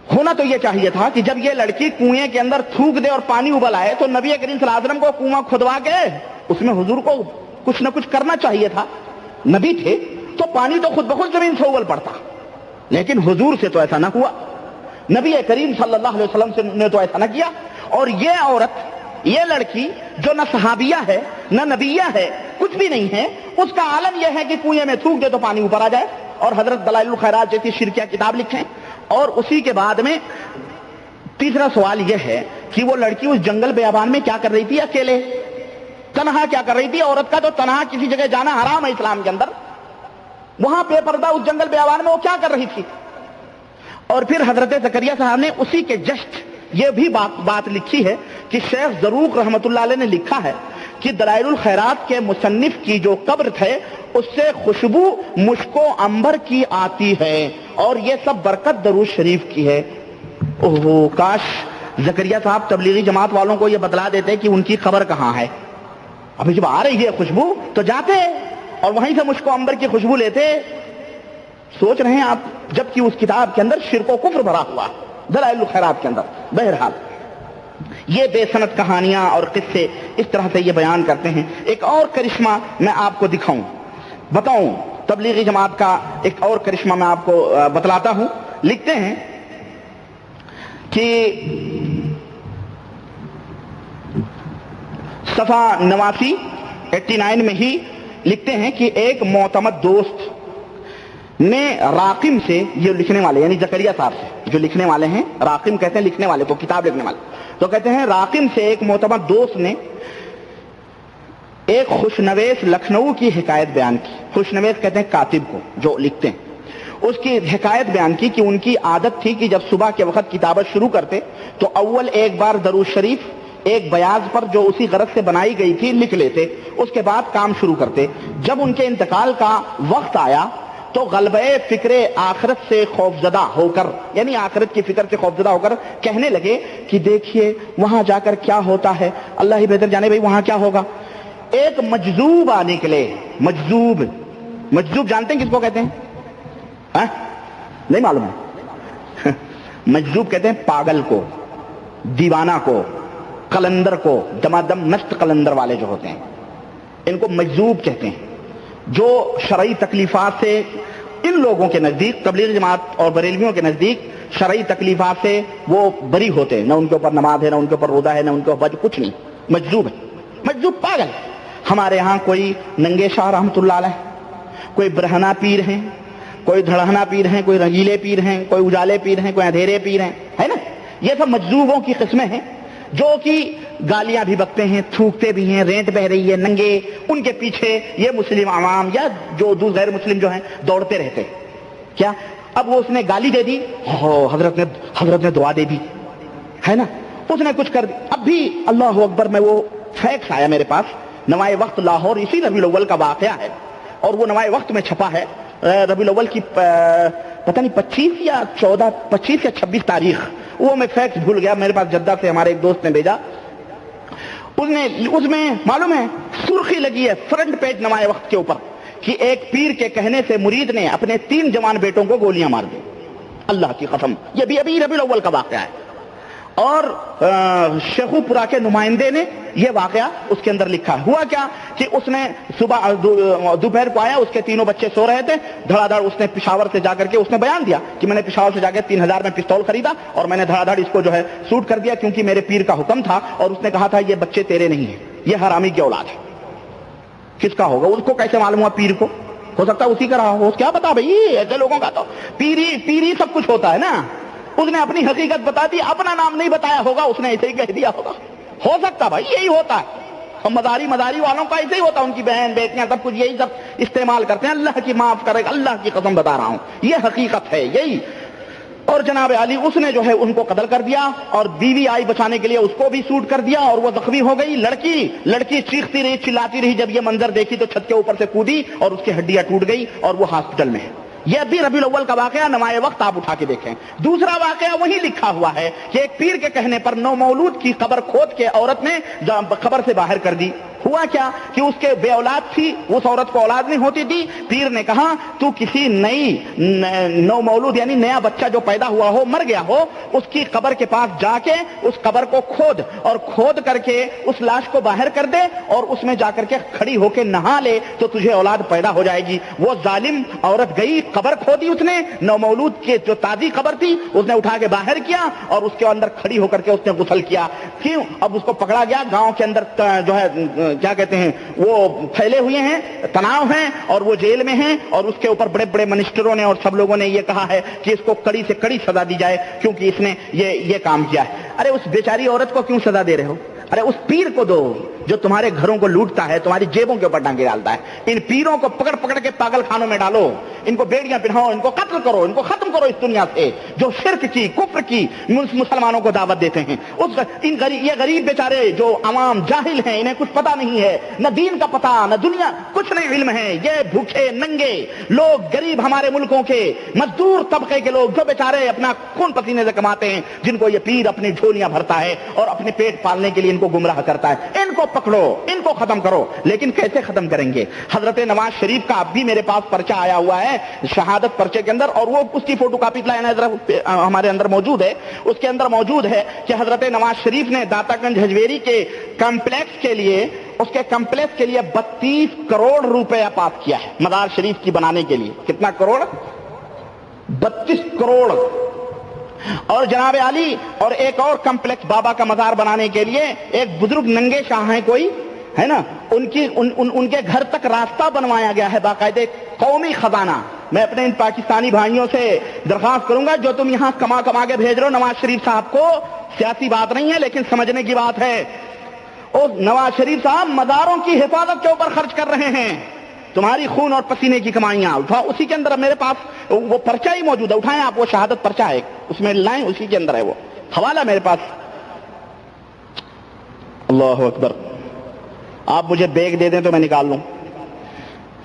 ہونا تو یہ چاہیے تھا کہ جب یہ لڑکی کنویں کے اندر تھوک دے اور پانی ابل آئے تو نبی کریم صلی اللہ علیہ وسلم کو کنواں کھدوا کے اس میں حضور کو کچھ نہ کچھ کرنا چاہیے تھا. نبی تھے تو پانی تو خود بخود زمین سے ابل پڑتا, لیکن حضور سے تو ایسا نہ ہوا. نبی کریم صلی اللہ علیہ وسلم نے تو ایسا نہ کیا. اور یہ عورت, یہ لڑکی جو نہ صحابیہ ہے نہ نبیہ ہے, کچھ بھی نہیں ہے, اس کا عالم یہ ہے کہ کنویں میں تھوک دے تو پانی اوپر آ جائے. اور حضرت دلائل الخیرات جیسی شرکیہ کتاب لکھیں. اور اسی کے بعد میں تیسرا سوال یہ ہے کہ وہ لڑکی اس جنگل بیابان میں کیا کر رہی تھی اکیلے, تنہا کیا کر رہی تھی؟ عورت کا تو تنہا کسی جگہ جانا حرام ہے اسلام کے اندر. وہاں بے پردہ اس جنگل بیابان میں وہ کیا کر رہی تھی؟ اور پھر حضرت زکریا صاحب نے اسی کے جسٹ یہ بھی بات لکھی ہے کہ شیخ زروق رحمت اللہ علیہ نے لکھا ہے کہ دلائل الخیرات کے مصنف کی جو قبر تھے اس سے خوشبو مشک و عنبر کی آتی ہے, اور یہ سب برکت درود شریف کی ہے. اوہ کاش زکریا صاحب تبلیغی جماعت والوں کو یہ بتلا دیتے کہ ان کی قبر کہاں ہے. ابھی جب آ رہی ہے خوشبو تو جاتے اور وہیں سے مشک و عنبر کی خوشبو لیتے. سوچ رہے ہیں آپ, جبکہ اس کتاب کے اندر شرک و کفر بھرا ہوا دلائل الخیرات کے اندر. بہرحال یہ بے سند کہانیاں اور قصے اس طرح سے یہ بیان کرتے ہیں. ایک اور کرشمہ میں آپ کو بتاؤں تبلیغی جماعت کا ایک اور کرشمہ میں آپ کو بتلاتا ہوں. لکھتے ہیں کہ صفحہ 89 میں ہی لکھتے ہیں کہ ایک معتمد دوست نے راقم سے، یہ لکھنے والے یعنی زکریا صاحب سے جو لکھنے والے ہیں، راقم کہتے ہیں لکھنے والے کو، کتاب لکھنے والے، تو کہتے ہیں راقم سے ایک معتبر دوست نے ایک خوشنویس لکھنؤ کی حکایت بیان کی. خوشنویس کہتے ہیں کاتب کو جو لکھتے ہیں. اس کی حکایت بیان کی کہ ان کی عادت تھی کہ جب صبح کے وقت کتابت شروع کرتے تو اول ایک بار درود شریف ایک بیاض پر جو اسی غرض سے بنائی گئی تھی لکھ لیتے، اس کے بعد کام شروع کرتے. جب ان کے انتقال کا وقت آیا تو غلبہ فکر آخرت سے خوفزدہ ہو کر، یعنی آخرت کی فکر سے خوفزدہ ہو کر کہنے لگے کہ دیکھیے وہاں جا کر کیا ہوتا ہے، اللہ ہی بہتر جانے بھائی وہاں کیا ہوگا. ایک مجذوب نکلے. مجذوب جانتے ہیں کس کو کہتے ہیں؟ نہیں معلوم ہے؟ مجذوب کہتے ہیں پاگل کو، دیوانہ کو، قلندر کو، دمادم مست قلندر والے جو ہوتے ہیں ان کو مجذوب کہتے ہیں. جو شرعی تکلیفات سے ان لوگوں کے نزدیک، تبلیغ جماعت اور بریلویوں کے نزدیک شرعی تکلیفات سے وہ بری ہوتے ہیں، نہ ان کے اوپر نماز ہے، نہ ان کے اوپر روزہ ہے، نہ ان کے اوپر کچھ نہیں. مجذوب ہے، مجذوب پاگل. ہمارے ہاں کوئی ننگے شاہ رحمۃ اللہ علیہ، کوئی برہنہ پیر ہیں، کوئی دھڑہنا پیر ہیں، کوئی رنگیلے پیر ہیں، کوئی اجالے پیر ہیں، کوئی اندھیرے پیر ہیں، ہے نا. یہ سب مجذوبوں کی قسمیں ہیں جو کہ گالیاں بھی بکتے ہیں، تھوکتے بھی ہیں، رینٹ بہ رہی ہے ننگے، ان کے پیچھے یہ مسلم عوام یا جو غیر مسلم جو ہیں دوڑتے رہتے. کیا اب وہ اس نے گالی دے دی، حضرت نے دعا دے دی، ہے نا، اس نے کچھ کر دی. اب بھی اللہ اکبر میں وہ فیکس آیا میرے پاس، نوائے وقت لاہور، اسی ربیع الاول کا واقعہ ہے اور وہ نوائے وقت میں چھپا ہے. ربیع الاول کی پتہ نہیں 25 یا 26 تاریخ، وہ میں فیکس بھول گیا، میرے پاس جدہ سے ہمارے ایک دوست نے بھیجا. اس میں معلوم ہے سرخی لگی ہے فرنٹ پیج نوائے وقت کے اوپر کہ ایک پیر کے کہنے سے مرید نے اپنے 3 جوان بیٹوں کو گولیاں مار دی. اللہ کی قسم، یہ بھی ابھی ربیع الاول کا واقعہ ہے. اور شیخو پورا کے نمائندے نے یہ واقعہ اس کے اندر لکھا. ہوا کیا کہ اس نے صبح دوپہر کو آیا، اس کے 3 بچے سو رہے تھے، دھڑا دھڑ اس نے پشاور سے جا کر کے اس نے بیان دیا کہ میں نے پشاور سے جا کے 3000 میں پستول خریدا اور میں نے دھڑا دھڑ اس کو جو ہے سوٹ کر دیا کیونکہ میرے پیر کا حکم تھا اور اس نے کہا تھا یہ بچے تیرے نہیں ہیں، یہ حرامی کی اولاد ہے. کس کا ہوگا؟ اس کو کیسے معلوم ہوا پیر کو؟ ہو سکتا ہے اسی کا رہا ہو، کیا پتا بھائی، ایسے لوگوں کا تو پیری سب کچھ ہوتا ہے نا. اس نے اپنی حقیقت بتا دی، اپنا نام نہیں بتایا ہوگا، اس نے ایسے ہی کہہ دیا ہوگا. ہو سکتا بھائی یہی ہوتا ہے. اور مداری والوں کا ایسے ہی ہوتا ہے، ان کی بہن بیٹیاں سب کچھ یہی سب استعمال کرتے ہیں. اللہ کی معاف کرے، اللہ کی قسم بتا رہا ہوں یہ حقیقت ہے یہی. اور جناب علی اس نے جو ہے ان کو قتل کر دیا اور بیوی آئی بچانے کے لیے اس کو بھی سوٹ کر دیا اور وہ زخمی ہو گئی. لڑکی چیختی رہی، چلاتی رہی، جب یہ منظر دیکھی تو چھت کے اوپر سے کودی اور اس کی ہڈیاں ٹوٹ گئی اور وہ ہاسپٹل میں ہے. یہ بھی ربیع الاول کا واقعہ، نوائے وقت آپ اٹھا کے دیکھیں. دوسرا واقعہ وہی لکھا ہوا ہے کہ ایک پیر کے کہنے پر نومولود کی قبر کھود کے عورت نے قبر سے باہر کر دی. ہوا کیا کہ اس کے بے اولاد تھی، اس عورت کو اولاد نہیں ہوتی تھی. پیر نے کہا تو کسی نو مولود یعنی نیا بچہ جو پیدا ہوا ہو، مر گیا ہو، اس کی قبر کے پاس جا کے اس قبر کو کھود کر کے اس لاش کو باہر کر دے اور اس میں جا کر کے کھڑی ہو کے نہا لے تو تجھے اولاد پیدا ہو جائے گی. وہ ظالم عورت گئی، قبر کھودی، اس نے نو مولود کے جو تازی قبر تھی اس نے اٹھا کے باہر کیا اور اس کے اندر کھڑی ہو کر کے اس نے غسل کیا. کیوں؟ اب اس کو پکڑا گیا، گاؤں کے اندر جو ہے کیا کہتے ہیں وہ پھیلے ہوئے ہیں، تناؤ ہیں اور وہ جیل میں ہیں اور اس کے اوپر بڑے بڑے منسٹروں نے اور سب لوگوں نے یہ کہا ہے کہ اس کو کڑی سے کڑی سزا دی جائے کیونکہ اس نے یہ کام کیا ہے. ارے اس بیچاری عورت کو کیوں سزا دے رہے ہو؟ ارے اس پیر کو دو جو تمہارے گھروں کو لوٹتا ہے، تمہاری جیبوں کے اوپر ڈانگے ڈالتا ہے. ان پیروں کو پکڑ پکڑ کے پاگل خانوں میں ڈالو، ان کو بیڑیاں پہناؤ، ان کو قتل کرو، ان کو ختم کرو اس دنیا سے جو شرک کی، کفر کی مسلمانوں کو دعوت دیتے ہیں. یہ غریب بیچارے جو عوام جاہل ہیں، انہیں کچھ پتا نہیں ہے، نہ دین کا پتا نہ دنیا کچھ نہیں علم ہے. یہ بھوکے ننگے لوگ، غریب ہمارے ملکوں کے مزدور طبقے کے لوگ جو بیچارے اپنا خون پسینے سے کماتے ہیں، جن کو یہ پیر اپنی جھولیاں بھرتا ہے اور اپنے پیٹ پالنے کے لیے ان کو گمراہ کرتا ہے، ان کو پکڑو، ان کو ختم کرو. لیکن کیسے ختم کریں گے؟ حضرت نواز شریف کا اب بھی میرے پاس پرچہ آیا ہوا ہے شہادت پرچے کے اندر، اور وہ اس کی فوٹو کاپی ہمارے اندر موجود ہے. اس کے اندر موجود ہے کہ حضرت نواز شریف نے داتا گنج ہجویری کے کمپلیکس کے لیے 32 کروڑ روپیہ پاس کیا ہے مزار شریف کی بنانے کے لیے. کتنا کروڑ؟ 32 کروڑ. اور جناب علی اور ایک اور کمپلیکس بابا کا مزار بنانے کے لیے ایک بزرگ ننگے شاہ ہیں کوئی، ہے نا، ان کے گھر تک راستہ بنوایا گیا ہے باقاعدہ قومی خزانہ. میں اپنے ان پاکستانی بھائیوں سے درخواست کروں گا جو تم یہاں کما کما کے بھیج رہے ہو نواز شریف صاحب کو، سیاسی بات نہیں ہے لیکن سمجھنے کی بات ہے. اور نواز شریف صاحب مزاروں کی حفاظت کے اوپر خرچ کر رہے ہیں، تمہاری خون اور پسینے کی کمائیاں اٹھاؤ. اسی کے اندر میرے پاس وہ پرچہ ہی موجود ہے، اٹھائیں آپ وہ شہادت پرچہ ہے، اس میں لائیں، اسی کے اندر ہے وہ حوالہ میرے پاس. اللہ اکبر. آپ مجھے بیگ دے دیں تو میں نکال لوں.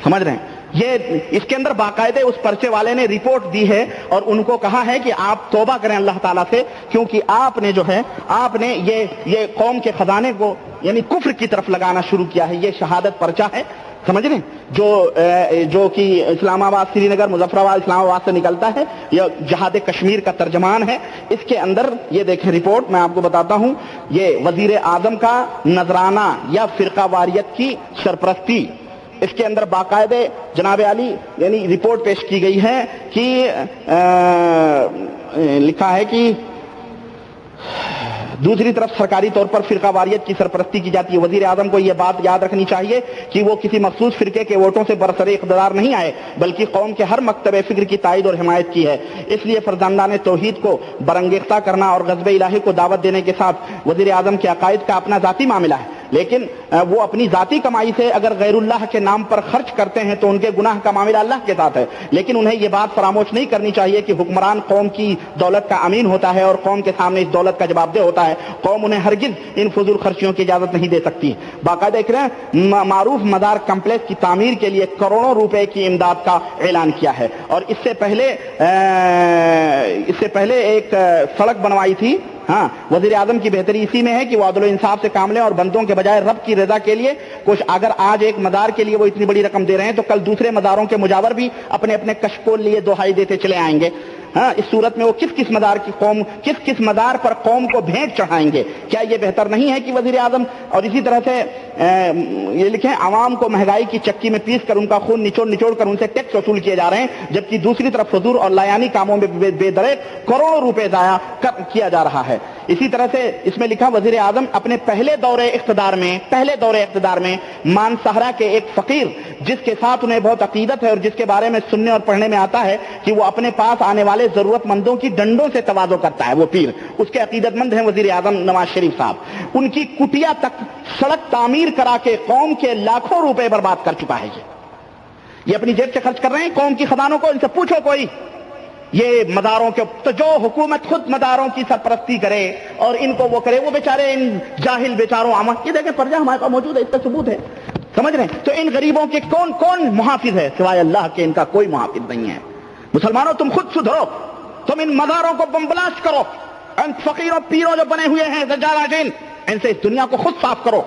سمجھ رہے ہیں؟ یہ اس کے اندر باقاعدہ اس پرچے والے نے رپورٹ دی ہے اور ان کو کہا ہے کہ آپ توبہ کریں اللہ تعالیٰ سے، کیونککہ آپ نے جو ہے آپ نے یہ قوم کے خزانے کو یعنی کفر کی طرف لگانا شروع کیا ہے. یہ شہادت پرچہ ہے، سمجھ رہے ہیں، جو کہ اسلام آباد، سری نگر، مظفر آباد، اسلام آباد سے نکلتا ہے. یہ جہاد کشمیر کا ترجمان ہے. اس کے اندر یہ دیکھیں رپورٹ میں آپ کو بتاتا ہوں. یہ وزیر اعظم کا نذرانہ یا فرقہ واریت کی سرپرستی، اس کے اندر باقاعدہ جناب علی یعنی رپورٹ پیش کی گئی ہے کہ لکھا ہے کہ دوسری طرف سرکاری طور پر فرقہ واریت کی سرپرستی کی جاتی ہے. وزیر اعظم کو یہ بات یاد رکھنی چاہیے کہ وہ کسی مخصوص فرقے کے ووٹوں سے برسر اقتدار نہیں آئے، بلکہ قوم کے ہر مکتب فکر کی تائید اور حمایت کی ہے. اس لیے فرزندان توحید کو برانگیختہ کرنا اور غضب الہی کو دعوت دینے کے ساتھ وزیر اعظم کے عقائد کا اپنا ذاتی معاملہ ہے، لیکن وہ اپنی ذاتی کمائی سے اگر غیر اللہ کے نام پر خرچ کرتے ہیں تو ان کے گناہ کا معاملہ اللہ کے ساتھ ہے. لیکن انہیں یہ بات فراموش نہیں کرنی چاہیے کہ حکمران قوم کی دولت کا امین ہوتا ہے اور قوم کے سامنے اس دولت کا جواب دہ ہوتا ہے. قوم انہیں ہرگز ان فضول خرچیوں کی اجازت نہیں دے سکتی. باقاعدہ دیکھ رہے ہیں معروف مزار کمپلیکس کی تعمیر کے لیے کروڑوں روپے کی امداد کا اعلان کیا ہے. اور اس سے پہلے ایک سڑک بنوائی تھی. ہاں، وزیر اعظم کی بہتری اسی میں ہے کہ وہ عدل و انصاف سے کام لیں اور بندوں کے بجائے رب کی رضا کے لیے کچھ. اگر آج ایک مزار کے لیے وہ اتنی بڑی رقم دے رہے ہیں تو کل دوسرے مزاروں کے مجاور بھی اپنے اپنے کشکول لیے دہائی دیتے چلے آئیں گے. ہاں، اس صورت میں وہ کس مزار پر قوم کو بھیٹ چڑھائیں گے؟ کیا یہ بہتر نہیں ہے کہ وزیر اعظم اور اسی طرح سے یہ لکھیں عوام کو مہنگائی کی چکی میں پیس کر ان کا خون نچوڑ کر ان سے ٹیکس وصول کیے جا رہے ہیں، جبکہ دوسری طرف فضول اور لایانی کاموں میں بے دریغ کروڑوں روپے ضائع کیا جا رہا ہے. اسی طرح سے اس میں لکھا وزیر اعظم اپنے پہلے دور اقتدار میں مانسہرہ کے ایک فقیر جس کے ساتھ انہیں بہت عقیدت ہے اور جس کے بارے میں سننے اور پڑھنے میں آتا ہے کہ وہ اپنے پاس آنے والے ضرورت مندوں کی ڈنڈوں سے تواضع کرتا ہے، وہ پیر اس کے عقیدت مند ہیں وزیر اعظم نواز شریف صاحب. ان کی کٹیا تک سڑک تعمیر کرا کے قوم کے لاکھوں روپے برباد کر چکا ہے. یہ اپنی جیب سے خرچ کر رہے ہیں قوم کی خزانوں کو. ان سے پوچھو کوئی یہ مداروں کے تو جو حکومت خود مداروں کی سرپرستی کرے اور ان کو وہ کرے، وہ بیچارے ان جاہل بیچاروں یہ دیکھیں پرجا ہمارے پاس موجود ہے، اس کا ثبوت ہے. سمجھ رہے ہیں؟ تو ان غریبوں کے کون محافظ ہے سوائے اللہ کے؟ ان کا کوئی محافظ نہیں ہے. مسلمانوں تم خود سدھرو، تم ان مزاروں کو بمبلاسٹ کرو، ان فقیروں پیروں جو بنے ہوئے ہیں دجالاجین، ان سے اس دنیا کو خود صاف کرو.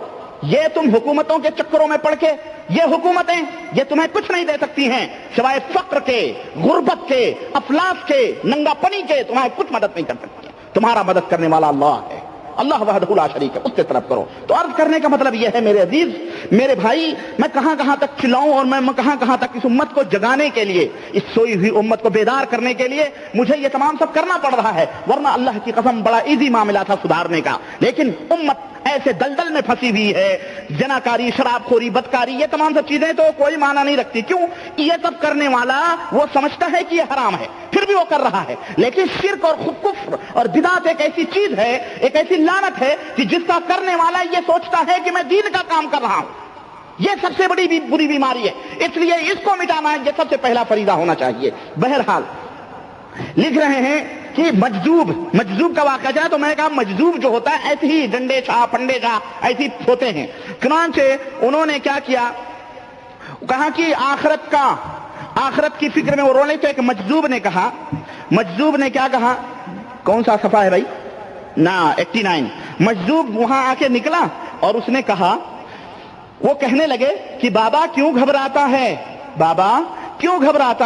یہ تم حکومتوں کے چکروں میں پڑ کے یہ حکومتیں یہ تمہیں کچھ نہیں دے سکتی ہیں سوائے فقر کے، غربت کے، افلاس کے، ننگا پنی کے. تمہیں کچھ مدد نہیں کر سکتی. تمہارا مدد کرنے والا اللہ ہے، اللہ وحدہ لا شریک ہے، اس کی طرف کرو. تو عرض کرنے کا مطلب یہ ہے میرے عزیز، میرے بھائی، میں کہاں تک چلاؤں اور میں کہاں تک اس امت کو جگانے کے لیے، اس سوئی ہوئی امت کو بیدار کرنے کے لیے مجھے یہ تمام سب کرنا پڑ رہا ہے. ورنہ اللہ کی قسم بڑا ایزی معاملہ تھا سدھارنے کا. لیکن امت ایسے دلدل میں پھنسی ہوئی ہے، زناکاری، شراب خوری، بدکاری، یہ تمام سب چیزیں تو کوئی معنی نہیں رکھتی. کیوں؟ یہ سب کرنے والا وہ سمجھتا ہے کہ یہ حرام ہے، پھر بھی وہ کر رہا ہے. لیکن شرک اور کفر اور بدعت ایک ایسی چیز ہے، ایک ایسی لعنت ہے کہ جس کا کرنے والا یہ سوچتا ہے کہ میں دین کا کام کر رہا ہوں. یہ سب سے بڑی بری بیماری ہے. اس لیے اس کو مٹانا یہ سب سے پہلا فریضہ ہونا چاہیے. بہرحال لکھ رہے ہیں کہ مجذوب کا واقعہ جائے تو میں نے کہا مجذوب جو ہوتا ہے ایسے ہی ڈنڈے چھا پنڈے چھا ایسے ہوتے ہیں. چنانچہ انہوں نے کیا کیا، کہا کہ آخرت کی فکر میں وہ رونے. تو ایک مجذوب نے کیا کہا، کون سا صفحہ ہے بھائی؟ 89. مجذوب وہاں آ کے نکلا اور اس نے کہا، وہ کہنے لگے کہ بابا کیوں گھبراتا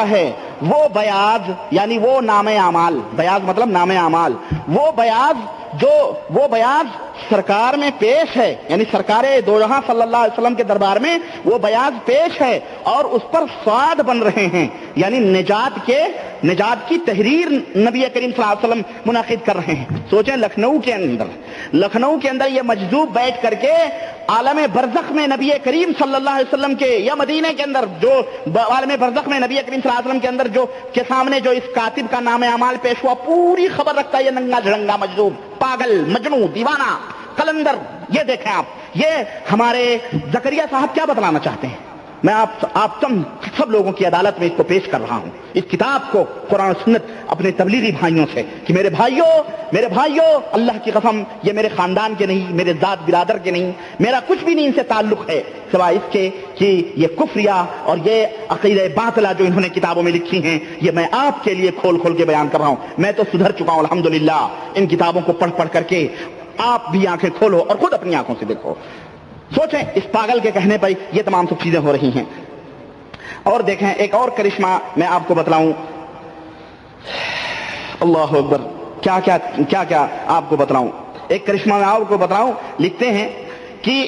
ہے؟ وہ بیاض یعنی وہ نام اعمال، بیاض مطلب نام اعمال، وہ بیاض جو وہ بیاض سرکار میں پیش ہے، یعنی سرکار دو جہاں صلی اللہ علیہ وسلم کے دربار میں وہ بیاض پیش ہے اور اس پر سواد بن رہے ہیں، یعنی نجات کی تحریر نبی کریم صلی اللہ علیہ وسلم منعقد کر رہے ہیں۔ سوچیں لکھنؤ کے اندر یہ مجذوب بیٹھ کر کے عالم برزخ میں نبی کریم صلی اللہ علیہ وسلم کے، یا مدینے کے اندر جو عالم برزخ میں نبی کریم صلی اللہ علیہ وسلم کے اندر جو کے سامنے جو اس کاتب کا نام اعمال پیش ہوا، پوری خبر رکھتا ہے یہ ننگا جھڑنگا مجذوب، پاگل، مجنون، دیوانہ، قلندر۔ یہ دیکھیں آپ، یہ ہمارے زکریا صاحب کیا بتلانا چاہتے ہیں۔ میں آپ سب لوگوں کی عدالت میں اس کو پیش کر رہا ہوں، اس کتاب کو، قرآن و سنت، اپنے تبلیغی بھائیوں سے، کہ میرے بھائیوں اللہ کی قسم یہ میرے خاندان کے نہیں، میرے ذات برادر کے نہیں، میرا کچھ بھی نہیں ان سے تعلق ہے سوائے اس کے کہ یہ کفریہ اور یہ عقیدہ باطلہ جو انہوں نے کتابوں میں لکھی ہیں، یہ میں آپ کے لیے کھول کے بیان کر رہا ہوں۔ میں تو سدھر چکا ہوں الحمدللہ ان کتابوں کو پڑھ کر کے۔ آپ بھی آنکھیں کھولو اور خود اپنی آنکھوں سے دیکھو، سوچیں اس پاگل کے کہنے پر یہ تمام سب چیزیں ہو رہی ہیں۔ اور دیکھیں ایک اور کرشمہ میں آپ کو بتلاؤں، اللہ اکبر، کیا آپ کو بتلاؤں، ایک کرشمہ میں آپ کو بتلاؤں۔ لکھتے ہیں کہ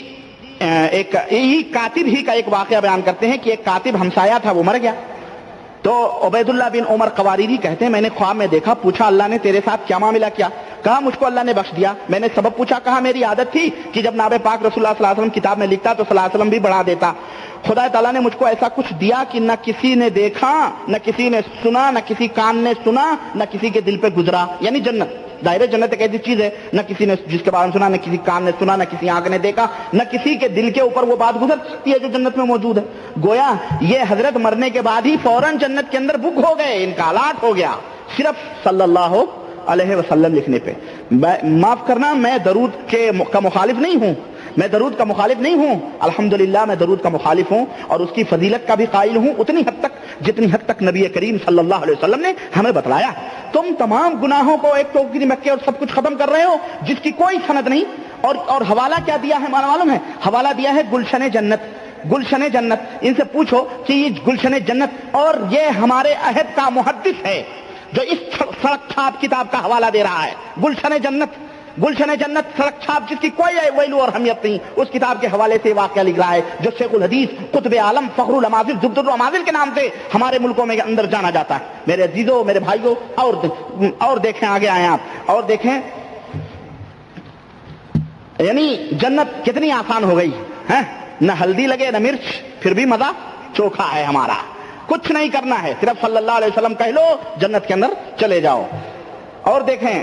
ایک کاتب ہی کا ایک واقعہ بیان کرتے ہیں کہ ایک کاتب ہمسایہ تھا، وہ مر گیا۔ تو عبید اللہ بن عمر قواریری کہتے ہیں میں نے خواب میں دیکھا، پوچھا اللہ نے تیرے ساتھ کیا معاملہ کیا؟ کہا مجھ کو اللہ نے بخش دیا۔ میں نے سبب پوچھا، کہا میری عادت تھی کہ جب ناب پاک رسول اللہ صلی اللہ علیہ وسلم کتاب میں لکھتا تو صلی اللہ علیہ وسلم بھی بڑھا دیتا۔ خدا تعالیٰ نے مجھ کو ایسا کچھ دیا کہ نہ کسی نے دیکھا، نہ کسی نے سنا، نہ کسی کان نے سنا، نہ کسی کے دل پہ گزرا، یعنی جنت۔ ظاہر جنت ایک ایسی چیز ہے نہ کسی نے جس کے بارے میں سنا، نہ کسی کان نے سنا، نہ کسی آنکھ نے دیکھا، نہ کسی کے دل کے اوپر وہ بات گزر سکتی ہے جو جنت میں موجود ہے۔ گویا یہ حضرت مرنے کے بعد ہی فوراً جنت کے اندر بک ہو گئے، ان کا الاٹ ہو گیا صرف صلی اللہ علیہ وسلم لکھنے پہ۔ معاف کرنا، میں درود کا مخالف نہیں ہوں، میں درود کا مخالف نہیں ہوں، الحمدللہ میں درود کا مخالف ہوں اور اس کی فضیلت کا بھی قائل ہوں اتنی حد تک جتنی حد تک نبی کریم صلی اللہ علیہ وسلم نے ہمیں بتلایا۔ تم تمام گناہوں کو ایک ٹوکری میں کے اور سب کچھ ختم کر رہے ہو جس کی کوئی سند نہیں، اور حوالہ کیا دیا ہے معلوم ہے؟ حوالہ دیا ہے گلشن جنت۔ ان سے پوچھو کہ یہ گلشن جنت، اور یہ ہمارے عہد کا محدث ہے جو اس سڑک چھاپ کتاب کا حوالہ دے رہا ہے۔ گلشن جنت سڑک چھاپ جس کی کوئی ویلو اور اہمیت نہیں، اس کتاب کے حوالے سے واقعہ لکھ رہا ہے جو شیخ الحدیث قطب عالم فخر الامازل زبد الامازل کے نام سے ہمارے ملکوں میں اندر جانا جاتا ہے۔ میرے عزیزوں، میرے بھائیوں، اور دیکھیں آگے آئیں آپ اور دیکھیں، یعنی جنت کتنی آسان ہو گئی ہے، نہ ہلدی لگے نہ مرچ، پھر بھی مزہ چوکھا ہے ہمارا، کچھ نہیں کرنا ہے، صرف صلی اللہ علیہ وسلم کہہ لو جنت کے اندر چلے جاؤ۔ اور دیکھیں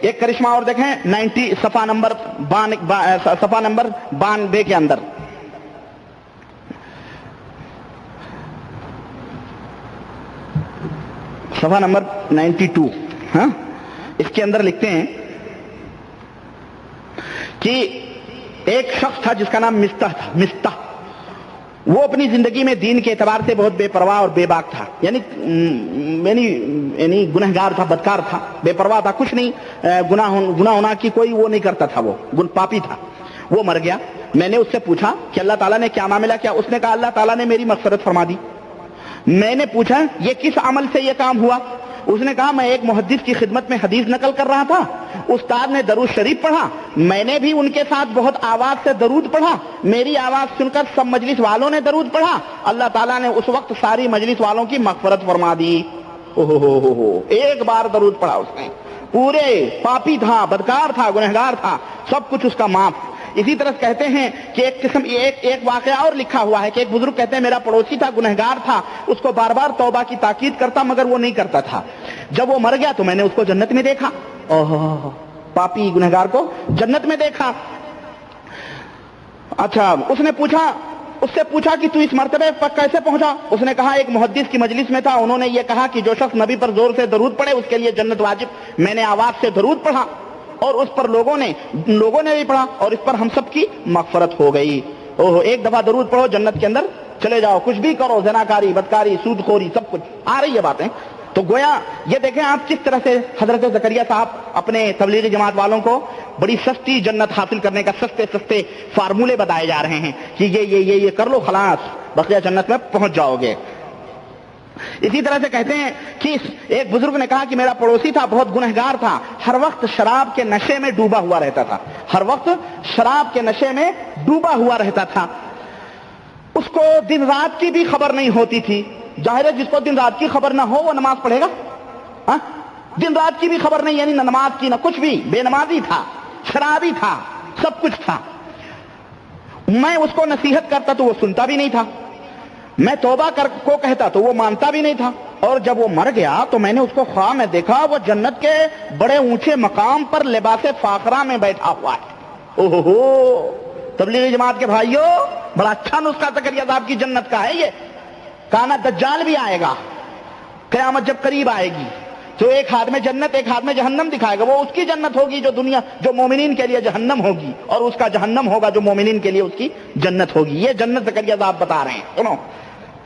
ایک کرشمہ اور دیکھیں، 90 صفحہ نمبر 92 کے اندر، صفحہ نمبر 92، ہاں، اس کے اندر لکھتے ہیں کہ ایک شخص تھا جس کا نام مستح، وہ اپنی زندگی میں دین کے اعتبار سے بہت بے پرواہ اور بے باک تھا، یعنی گنہگار تھا، بدکار تھا، بے پرواہ تھا، کچھ نہیں، گناہ ہونا کی کوئی وہ نہیں کرتا تھا، وہ پاپی تھا۔ وہ مر گیا۔ میں نے اس سے پوچھا کہ اللہ تعالیٰ نے کیا معاملہ کیا؟ اس نے کہا اللہ تعالیٰ نے میری مغفرت فرما دی۔ میں نے پوچھا یہ کس عمل سے یہ کام ہوا؟ اس نے کہا میں ایک محدث کی خدمت میں حدیث نقل کر رہا تھا، استاد نے درود شریف پڑھا، میں نے بھی ان کے ساتھ بہت آواز سے درود پڑھا، میری آواز سن کر سب مجلس والوں نے درود پڑھا، اللہ تعالیٰ نے اس وقت ساری مجلس والوں کی مغفرت فرما دی۔ ایک بار درود پڑھا اس نے، پورے پاپی تھا، بدکار تھا، گنہگار تھا، سب کچھ اس کا معاف۔ اسی طرح کہتے ہیں کہ ایک واقعہ اور لکھا ہوا ہے کہ ایک بزرگ کہتے ہیں میرا پڑوسی تھا، گنہگار تھا، اس کو بار بار توبہ کی تاکید کرتا مگر وہ نہیں کرتا تھا۔ جب وہ مر گیا تو میں نے اس کو جنت میں دیکھا، پاپی گنہگار کو جنت میں دیکھا۔ اچھا، اس سے پوچھا کہ تو اس مرتبے پر کیسے پہنچا؟ اس نے کہا ایک محدث کی مجلس میں تھا، انہوں نے یہ کہا کہ جو شخص نبی پر زور سے درود پڑھے اس کے لیے جنت واجب، میں نے آواز سے درود پڑھا اور اس پر لوگوں نے بھی پڑھا اور اس پر ہم سب کی مغفرت ہو گئی۔ ایک دفعہ درود پڑھو جنت کے اندر چلے جاؤ، کچھ بھی کرو، زناکاری، بدکاری، سود خوری، سب کچھ آ رہی ہے باتیں۔ تو گویا یہ دیکھیں آپ کس طرح سے حضرت زکریا صاحب اپنے تبلیغی جماعت والوں کو بڑی سستی جنت حاصل کرنے کا سستے فارمولے بتائے جا رہے ہیں کہ یہ کر لو خلاص بقیہ جنت میں پہنچ جاؤ گے۔ اسی طرح سے کہتے ہیں کہ ایک بزرگ نے کہا کہ میرا پڑوسی تھا، بہت گنہگار تھا، ہر وقت شراب کے نشے میں ڈوبا ہوا رہتا تھا، ہر وقت شراب کے نشے میں ڈوبا ہوا رہتا تھا، اس کو دن رات کی بھی خبر نہیں ہوتی تھی۔ ظاہر ہے جس کو دن رات کی خبر نہ ہو وہ نماز پڑھے گا؟ ہاں، دن رات کی بھی خبر نہیں، یعنی نہ نماز کی نہ کچھ بھی، بے نمازی تھا، شرابی تھا، سب کچھ تھا۔ میں اس کو نصیحت کرتا تو وہ سنتا بھی نہیں تھا، میں توبہ کو کہتا تو وہ مانتا بھی نہیں تھا، اور جب وہ مر گیا تو میں نے اس کو خواب میں دیکھا، وہ جنت کے بڑے اونچے مقام پر لباس فاخرہ میں بیٹھا ہوا ہے۔ اوہ ہو، تبلیغی جماعت کے بھائیوں، بڑا اچھا نسخہ زکریا صاحب کی جنت کا ہے یہ۔ کانا دجال بھی آئے گا، قیامت جب قریب آئے گی تو ایک ہاتھ میں جنت ایک ہاتھ میں جہنم دکھائے گا، وہ اس کی جنت ہوگی جو مومنین کے لیے جہنم ہوگی، اور اس کا جہنم ہوگا جو مومنین کے لیے اس کی جنت ہوگی۔ یہ جنت زکریا صاحب بتا رہے ہیں، سنو،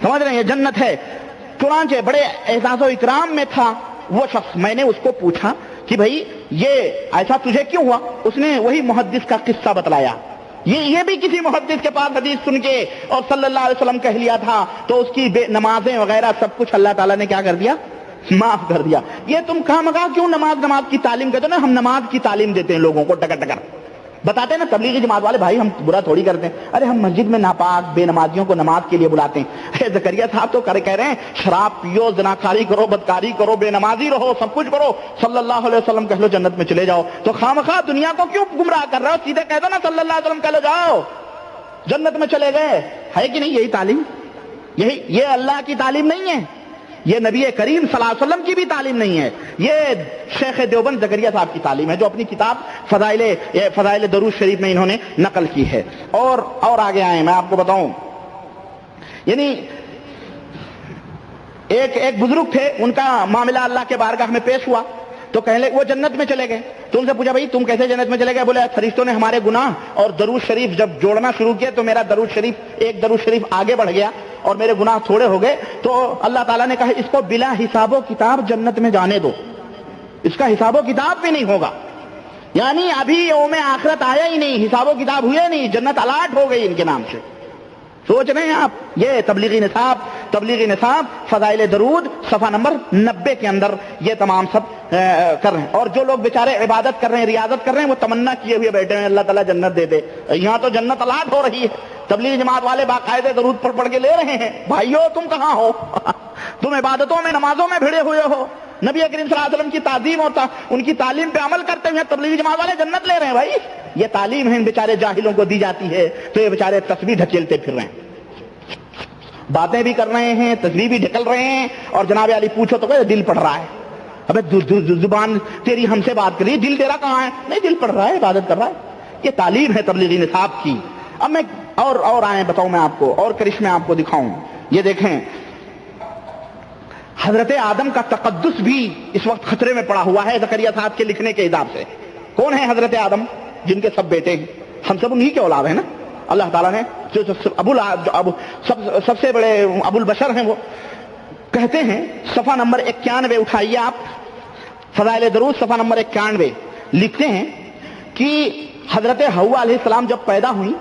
سمجھ رہے ہیں، یہ جنت ہے۔ چنانچہ بڑے اعزاز و اکرام میں تھا وہ شخص۔ میں نے اس کو پوچھا کہ بھائی یہ ایسا تجھے کیوں ہوا؟ اس نے وہی محدث کا قصہ بتلایا۔ یہ بھی کسی محدث کے پاس حدیث سن کے اور صلی اللہ علیہ وسلم کہہ لیا تھا، تو اس کی نمازیں وغیرہ سب کچھ اللہ تعالیٰ نے کیا کر دیا؟ معاف کر دیا۔ یہ تم خامخواہ کیوں نماز کی تعلیم کہتے ہو نا؟ ہم نماز کی تعلیم دیتے ہیں لوگوں کو، ٹکر ٹکر بتاتے ہیں نا تبلیغی جماعت والے بھائی، ہم برا تھوڑی کرتے ہیں، ارے ہم مسجد میں ناپاک بے نمازیوں کو نماز کے لیے بلاتے ہیں۔ زکریا صاحب تو کہہ رہے ہیں شراب پیو، زناکاری کرو، بدکاری کرو، بے نمازی رہو، سب کچھ کرو، صلی اللہ علیہ وسلم کہہ لو جنت میں چلے جاؤ۔ تو خامخواہ دنیا کو کیوں گمراہ کر رہے ہو؟ سیدھے کہہ دو نا صلی اللہ علیہ وسلم کہہ لو جاؤ جنت میں چلے گئے۔ ہے کہ نہیں یہی تعلیم؟ یہ اللہ کی تعلیم نہیں ہے، یہ نبی کریم صلی اللہ علیہ وسلم کی بھی تعلیم نہیں ہے، یہ شیخ دیوبند زکریا صاحب کی تعلیم ہے جو اپنی کتاب فضائل درود شریف میں انہوں نے نقل کی ہے۔ اور آگے آئیں، میں آپ کو بتاؤں، یعنی ایک بزرگ تھے، ان کا معاملہ اللہ کے بارگاہ میں پیش ہوا تو کہنے وہ جنت میں چلے گئے، تو ان سے پوچھا بھائی تم کیسے جنت میں چلے گئے؟ بولے فرشتوں نے ہمارے گناہ اور درود شریف جب جوڑنا شروع کیا تو میرا ایک درود شریف آگے بڑھ گیا اور میرے گناہ تھوڑے ہو گئے، تو اللہ تعالیٰ نے کہا اس کو بلا حساب و کتاب جنت میں جانے دو، اس کا حساب و کتاب بھی نہیں ہوگا، یعنی ابھی یوم آخرت آیا ہی نہیں، حساب و کتاب ہوئے نہیں، جنت الاٹ ہو گئی ان کے نام سے۔ سوچ رہے ہیں آپ؟ یہ تبلیغی نصاب فضائل درود صفحہ نمبر 90 کے اندر یہ تمام سب کر رہے ہیں۔ اور جو لوگ بیچارے عبادت کر رہے ہیں، ریاضت کر رہے ہیں، وہ تمنا کیے ہوئے بیٹھے ہیں اللہ تعالیٰ جنت دے دے۔ یہاں تو جنت الاٹ ہو رہی ہے، تبلیغی جماعت والے باقاعدے درود پڑھ کے لے رہے ہیں۔ بھائیو تم کہاں ہو؟ تم عبادتوں میں نمازوں میں بھیڑے ہوئے ہو، نبی کریم صلی اللہ علیہ وسلم کی تعظیم ہوتا، ان کی تعلیم پہ عمل کرتے ہوئے تبلیغی جماعت والے جنت لے رہے ہیں۔ بھائی یہ تعلیم ہے ان بیچارے جاہلوں کو دی جاتی ہے، تو یہ بیچارے تسبیح ڈھکیلتے پھر رہے ہیں، باتیں بھی کر رہے ہیں، تسبیح بھی ڈھکل رہے ہیں، اور جناب علی پوچھو تو کہ دل پڑھ رہا ہے۔ ابے زبان تیری ہم سے بات کر رہی ہے، دل تیرا کہاں ہے؟ نہیں، دل پڑھ رہا ہے، عبادت کر رہا ہے۔ یہ تعلیم ہے تبلیغی نصاب کی۔ اب میں اور آئیں بتاؤں میں آپ کو، اور کرشمے آپ کو دکھاؤں۔ یہ دیکھیں، حضرت آدم کا تقدس بھی اس وقت خطرے میں پڑا ہوا ہے زکریا صاحب کے لکھنے کے حساب سے۔ کون ہے حضرت آدم؟ جن کے سب بیٹے ہیں، ہم سب انہی کے اولاد ہیں نا۔ اللہ تعالیٰ نے جو سب سے بڑے ابو البشر ہیں، وہ کہتے ہیں صفحہ نمبر 91 اٹھائیے آپ، فضائل درود صفحہ نمبر 91، لکھتے ہیں کہ حضرت حوا علیہ السلام جب پیدا ہوئی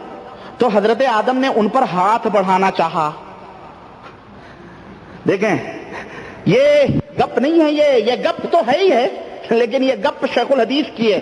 تو حضرت آدم نے ان پر ہاتھ بڑھانا چاہا۔ دیکھیں، یہ گپ نہیں ہے، یہ گپ تو ہے ہی ہے، لیکن یہ گپ شیخ الحدیث کی ہے،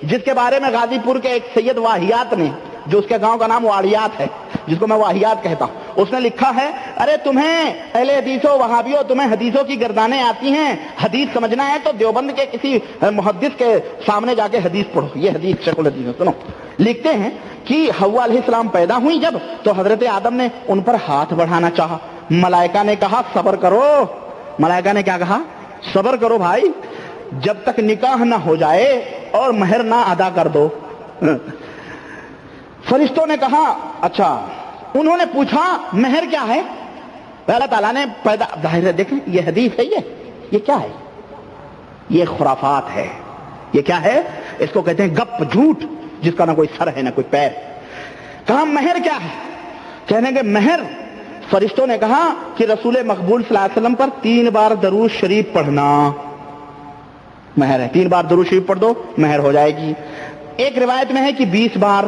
جس کے بارے میں غازی پور کے ایک سید واہیات نے، جو اس کے گاؤں کا نام واڑیات ہے، جس کو میں واہیات کہتا ہوں، اس نے لکھا ہے، ارے تمہیں اہل حدیثوں وہابیوں تمہیں حدیثوں کی گردانیں آتی ہیں، حدیث سمجھنا ہے تو دیوبند کے کسی محدث کے سامنے جا کے حدیث پڑھو۔ یہ حدیث شیخ الحدیث ہے، سنو۔ لکھتے ہیں کہ حوا علیہ السلام پیدا ہوئی جب، تو حضرت آدم نے ان پر ہاتھ بڑھانا چاہا، ملائکہ نے کہا صبر کرو۔ ملائکہ نے کیا کہا؟ صبر کرو بھائی، جب تک نکاح نہ ہو جائے اور مہر نہ ادا کر دو۔ فرشتوں نے کہا اچھا، انہوں نے پوچھا مہر کیا ہے؟ اللہ تعالیٰ نے پیدا، ظاہر ہے دیکھیں یہ حدیث ہے، یہ کیا ہے؟ یہ خرافات ہے۔ یہ کیا ہے؟ اس کو کہتے ہیں گپ، جھوٹ جس کا نہ کوئی سر ہے نہ کوئی پیر۔ کہا مہر کیا ہے؟ کہنے کہ مہر، فرشتوں نے کہا کہ رسول مقبول صلی اللہ علیہ وسلم پر 3 بار درود شریف پڑھنا مہر ہے۔ 3 بار درود شریف پڑھ دو، مہر ہو جائے گی۔ ایک روایت میں ہے کہ 20 بار۔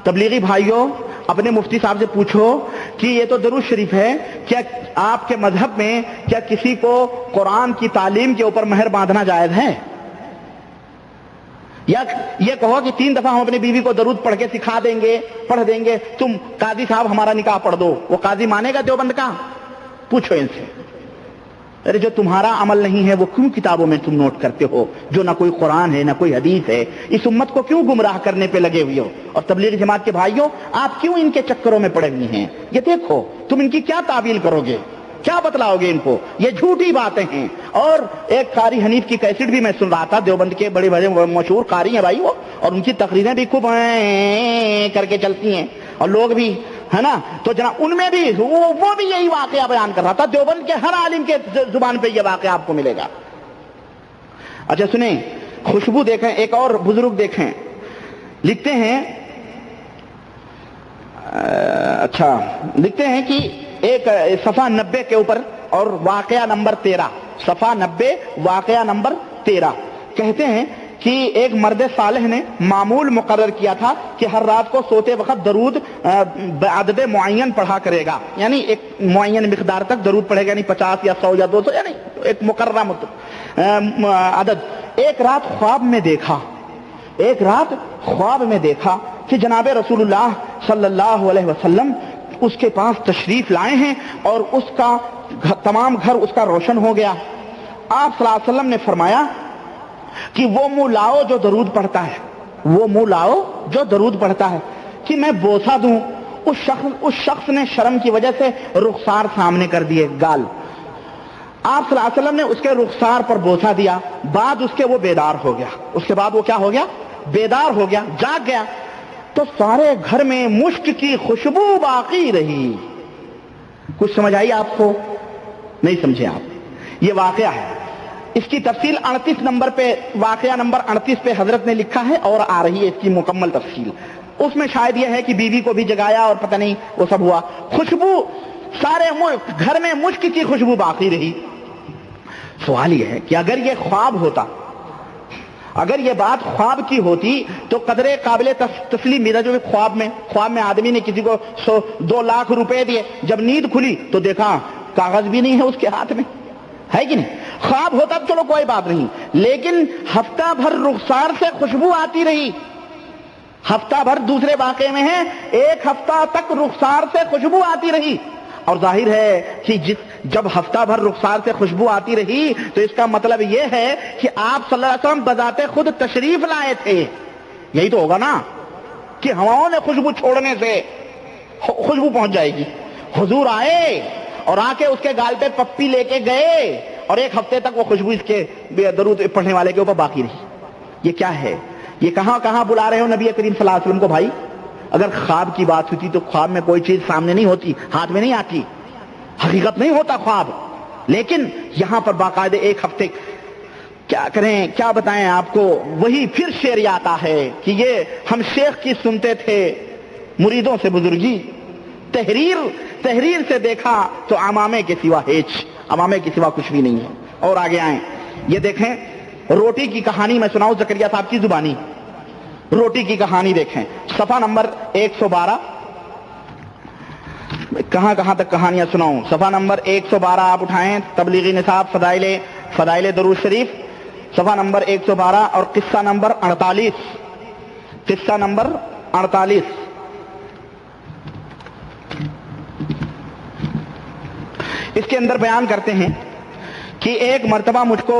تبلیغی بھائیوں اپنے مفتی صاحب سے پوچھو کہ یہ تو درود شریف ہے، کیا آپ کے مذہب میں کیا کسی کو قرآن کی تعلیم کے اوپر مہر باندھنا جائز ہے؟ یا یہ کہو کہ 3 دفعہ ہم اپنی بیوی کو درود پڑھ کے سکھا دیں گے، پڑھ دیں گے، تم قاضی صاحب ہمارا نکاح پڑھ دو، وہ قاضی مانے گا دیوبند کا؟ پوچھو ان سے، ارے جو تمہارا عمل نہیں ہے وہ کیوں کتابوں میں تم نوٹ کرتے ہو؟ جو نہ کوئی قرآن ہے نہ کوئی حدیث ہے، اس امت کو کیوں گمراہ کرنے پہ لگے ہوئے ہو؟ اور تبلیغ جماعت کے بھائیوں، آپ کیوں ان کے چکروں میں پڑے ہوئے ہیں؟ یہ دیکھو تم ان کی کیا تعویل کرو گے، کیا بتلاؤ گے ان کو؟ یہ جھوٹی باتیں ہیں۔ اور ایک قاری حنیف کی کیسٹ بھی میں سن رہا تھا، دیوبند کے بڑے بڑے مشہور قاری ہیں بھائی وہ، اور ان کی تقریریں بھی خوب کر کے چلتی ہیں، اور لوگ بھی ہے نا، تو جناب ان میں بھی وہ بھی یہی واقعہ بیان کر رہا تھا۔ دیوبند کے ہر عالم کے زبان پہ یہ واقعہ آپ کو ملے گا۔ اچھا سنیں، خوشبو دیکھیں، ایک اور بزرگ دیکھیں، لکھتے ہیں لکھتے ہیں کہ ایک صفحہ 90 کے اوپر اور واقعہ نمبر 13، صفحہ 90 واقعہ نمبر 13، کہتے ہیں کہ ایک مرد صالح نے معمول مقرر کیا تھا کہ ہر رات کو سوتے وقت درود بعدد معین پڑھا کرے گا، یعنی ایک معین مقدار تک درود پڑھے گا، یعنی 50 یا 100 یا 200، یعنی ایک مقررہ عدد۔ ایک رات خواب میں دیکھا کہ جناب رسول اللہ صلی اللہ علیہ وسلم اس کے پاس تشریف لائے ہیں اور اس کا تمام گھر اس کا روشن ہو گیا۔ آپ صلی اللہ علیہ وسلم نے فرمایا کہ وہ منہ لاؤ جو درود پڑھتا ہے، وہ منہ لاؤ جو درود پڑھتا ہے، کہ میں بوسہ دوں۔ اس شخص نے شرم کی وجہ سے رخسار سامنے کر دیے، گال۔ آپ صلی اللہ علیہ وسلم نے اس کے رخسار پر بوسہ دیا، بعد اس کے وہ بیدار ہو گیا، اس کے بعد وہ کیا ہو گیا؟ بیدار ہو گیا، جاگ گیا، تو سارے گھر میں مشک کی خوشبو باقی رہی۔ کچھ سمجھ آئی آپ کو؟ نہیں سمجھے آپ؟ یہ واقعہ ہے، اس کی تفصیل 38 نمبر پہ، واقعہ نمبر 38 پہ حضرت نے لکھا ہے، اور آ رہی ہے اس کی مکمل تفصیل۔ اس میں شاید یہ ہے کہ بیوی کو بھی جگایا اور پتہ نہیں وہ سب ہوا، خوشبو سارے گھر میں مشک کی خوشبو باقی رہی۔ سوال یہ ہے کہ اگر یہ خواب ہوتا، اگر یہ بات خواب کی ہوتی تو قدرے قابل تسلیم میرا جو خواب میں آدمی نے کسی کو 2 لاکھ روپے دیے، جب نیند کھلی تو دیکھا کاغذ بھی نہیں ہے اس کے ہاتھ میں، ہے کہ نہیں؟ خواب ہوتا تو چلو کوئی بات نہیں، لیکن ہفتہ بھر رخسار سے خوشبو آتی رہی، ہفتہ بھر، دوسرے واقعے میں ہے 1 ہفتہ تک رخسار سے خوشبو آتی رہی۔ اور ظاہر ہے کہ جب ہفتہ بھر رخسار سے خوشبو آتی رہی تو اس کا مطلب یہ ہے کہ آپ صلی اللہ علیہ وسلم بذات خود تشریف لائے تھے، یہی تو ہوگا نا، کہ ہواؤں نے خوشبو چھوڑنے سے خوشبو پہنچ جائے گی۔ حضور آئے اور آ کے اس کے گال پہ پپی لے کے گئے، اور 1 ہفتے تک وہ خوشبو اس کے درود پڑھنے والے کے اوپر باقی رہی۔ یہ کیا ہے؟ یہ کہاں بلا رہے ہو نبی کریم صلی اللہ علیہ وسلم کو بھائی؟ اگر خواب کی بات ہوتی تو خواب میں کوئی چیز سامنے نہیں ہوتی، ہاتھ میں نہیں آتی، حقیقت نہیں ہوتا خواب، لیکن یہاں پر باقاعدہ 1 ہفتے، کیا کریں، کیا بتائیں آپ کو؟ وہی پھر شعر آتا ہے کہ یہ ہم شیخ کی سنتے تھے مریدوں سے بزرگی، تحریر سے دیکھا تو امامے کے سوا امامے کے سوا کچھ بھی نہیں ہے۔ اور آگے آئیں، یہ دیکھیں روٹی کی کہانی میں سناؤں زکریا صاحب کی زبانی، روٹی کی کہانی دیکھیں، صفحہ نمبر 112، کہاں تک کہانیاں سناؤں؟ صفحہ نمبر 112 آپ اٹھائیں، تبلیغی نصاب فضائل درود شریف، صفحہ نمبر 112 اور قصہ نمبر 48۔ اس کے اندر بیان کرتے ہیں کہ ایک مرتبہ مجھ کو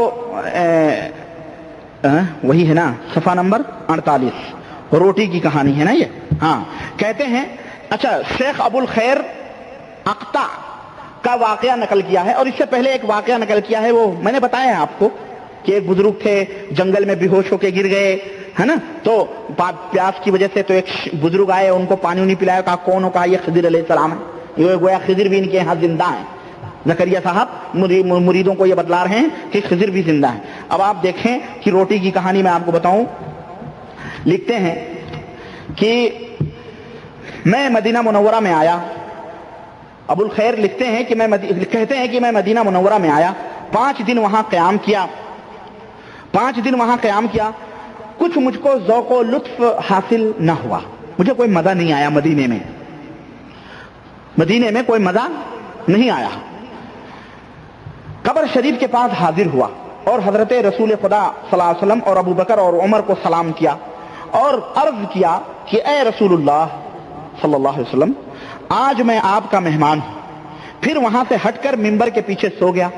وہی ہے نا، صفحہ نمبر 48، روٹی کی کہانی ہے نا یہ، ہاں، کہتے ہیں اچھا شیخ ابو الخیر اقطع کا واقعہ نقل کیا ہے، اور اس سے پہلے ایک واقعہ نقل کیا ہے، وہ میں نے بتایا ہے آپ کو کہ ایک بزرگ تھے جنگل میں بے ہوش ہو کے گر گئے، ہے نا، تو پیاس کی وجہ سے تو ایک بزرگ آئے، ان کو پانی نہیں پلایا، کہا کون ہو؟ کہا یہ خضر علیہ السلام ہے، یہ گویا خضر بھی ان کے یہاں زندہ ہیں۔ زکریا صاحب مریدوں کو یہ بتلا رہے ہیں کہ خضر بھی زندہ ہے۔ اب آپ دیکھیں کہ روٹی کی کہانی میں آپ کو بتاؤں، لکھتے ہیں کہ میں مدینہ منورہ میں آیا، ابو الخیر لکھتے ہیں کہ کہتے ہیں کہ میں مدینہ منورہ میں آیا، 5 دن وہاں قیام کیا، کچھ مجھ کو ذوق و لطف حاصل نہ ہوا، مجھے کوئی مزہ نہیں آیا مدینے میں، مدینے میں کوئی مزہ نہیں آیا. قبر شریف کے پاس حاضر ہوا اور حضرت رسول خدا صلی اللہ علیہ وسلم اور ابو بکر اور عمر کو سلام کیا اور عرض کیا کہ اے رسول اللہ صلی اللہ علیہ وسلم آج میں آپ کا مہمان ہوں. پھر وہاں سے ہٹ کر ممبر کے پیچھے سو گیا.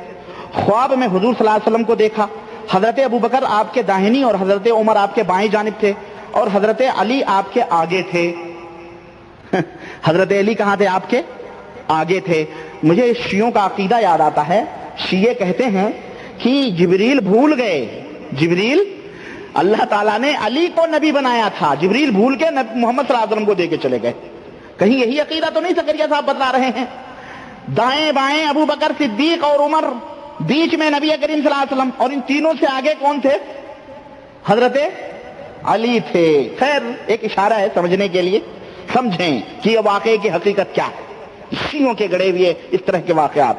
خواب میں حضور صلی اللہ علیہ وسلم کو دیکھا. حضرت ابو بکر آپ کے داہنی اور حضرت عمر آپ کے بائیں جانب تھے اور حضرت علی آپ کے آگے تھے. حضرت علی کہاں تھے؟ آپ کے آگے تھے. مجھے شیعوں کا عقیدہ یاد آتا ہے. شیعہ کہتے ہیں کہ جبریل بھول گئے. جبریل، اللہ تعالیٰ نے علی کو نبی بنایا تھا، جبریل بھول کے محمد صلی اللہ علیہ وسلم کو دے کے چلے گئے. کہیں یہی عقیدہ تو نہیں زکریا صاحب بتلا رہے ہیں؟ دائیں بائیں ابو بکر صدیق اور عمر، بیچ میں نبی کریم صلی اللہ علیہ وسلم، اور ان تینوں سے آگے کون تھے؟ حضرت علی تھے. خیر ایک اشارہ ہے سمجھنے کے لیے، سمجھیں کہ یہ واقعے کی حقیقت کیا ہے. شیعوں کے گڑے ہوئے اس طرح کے واقعات.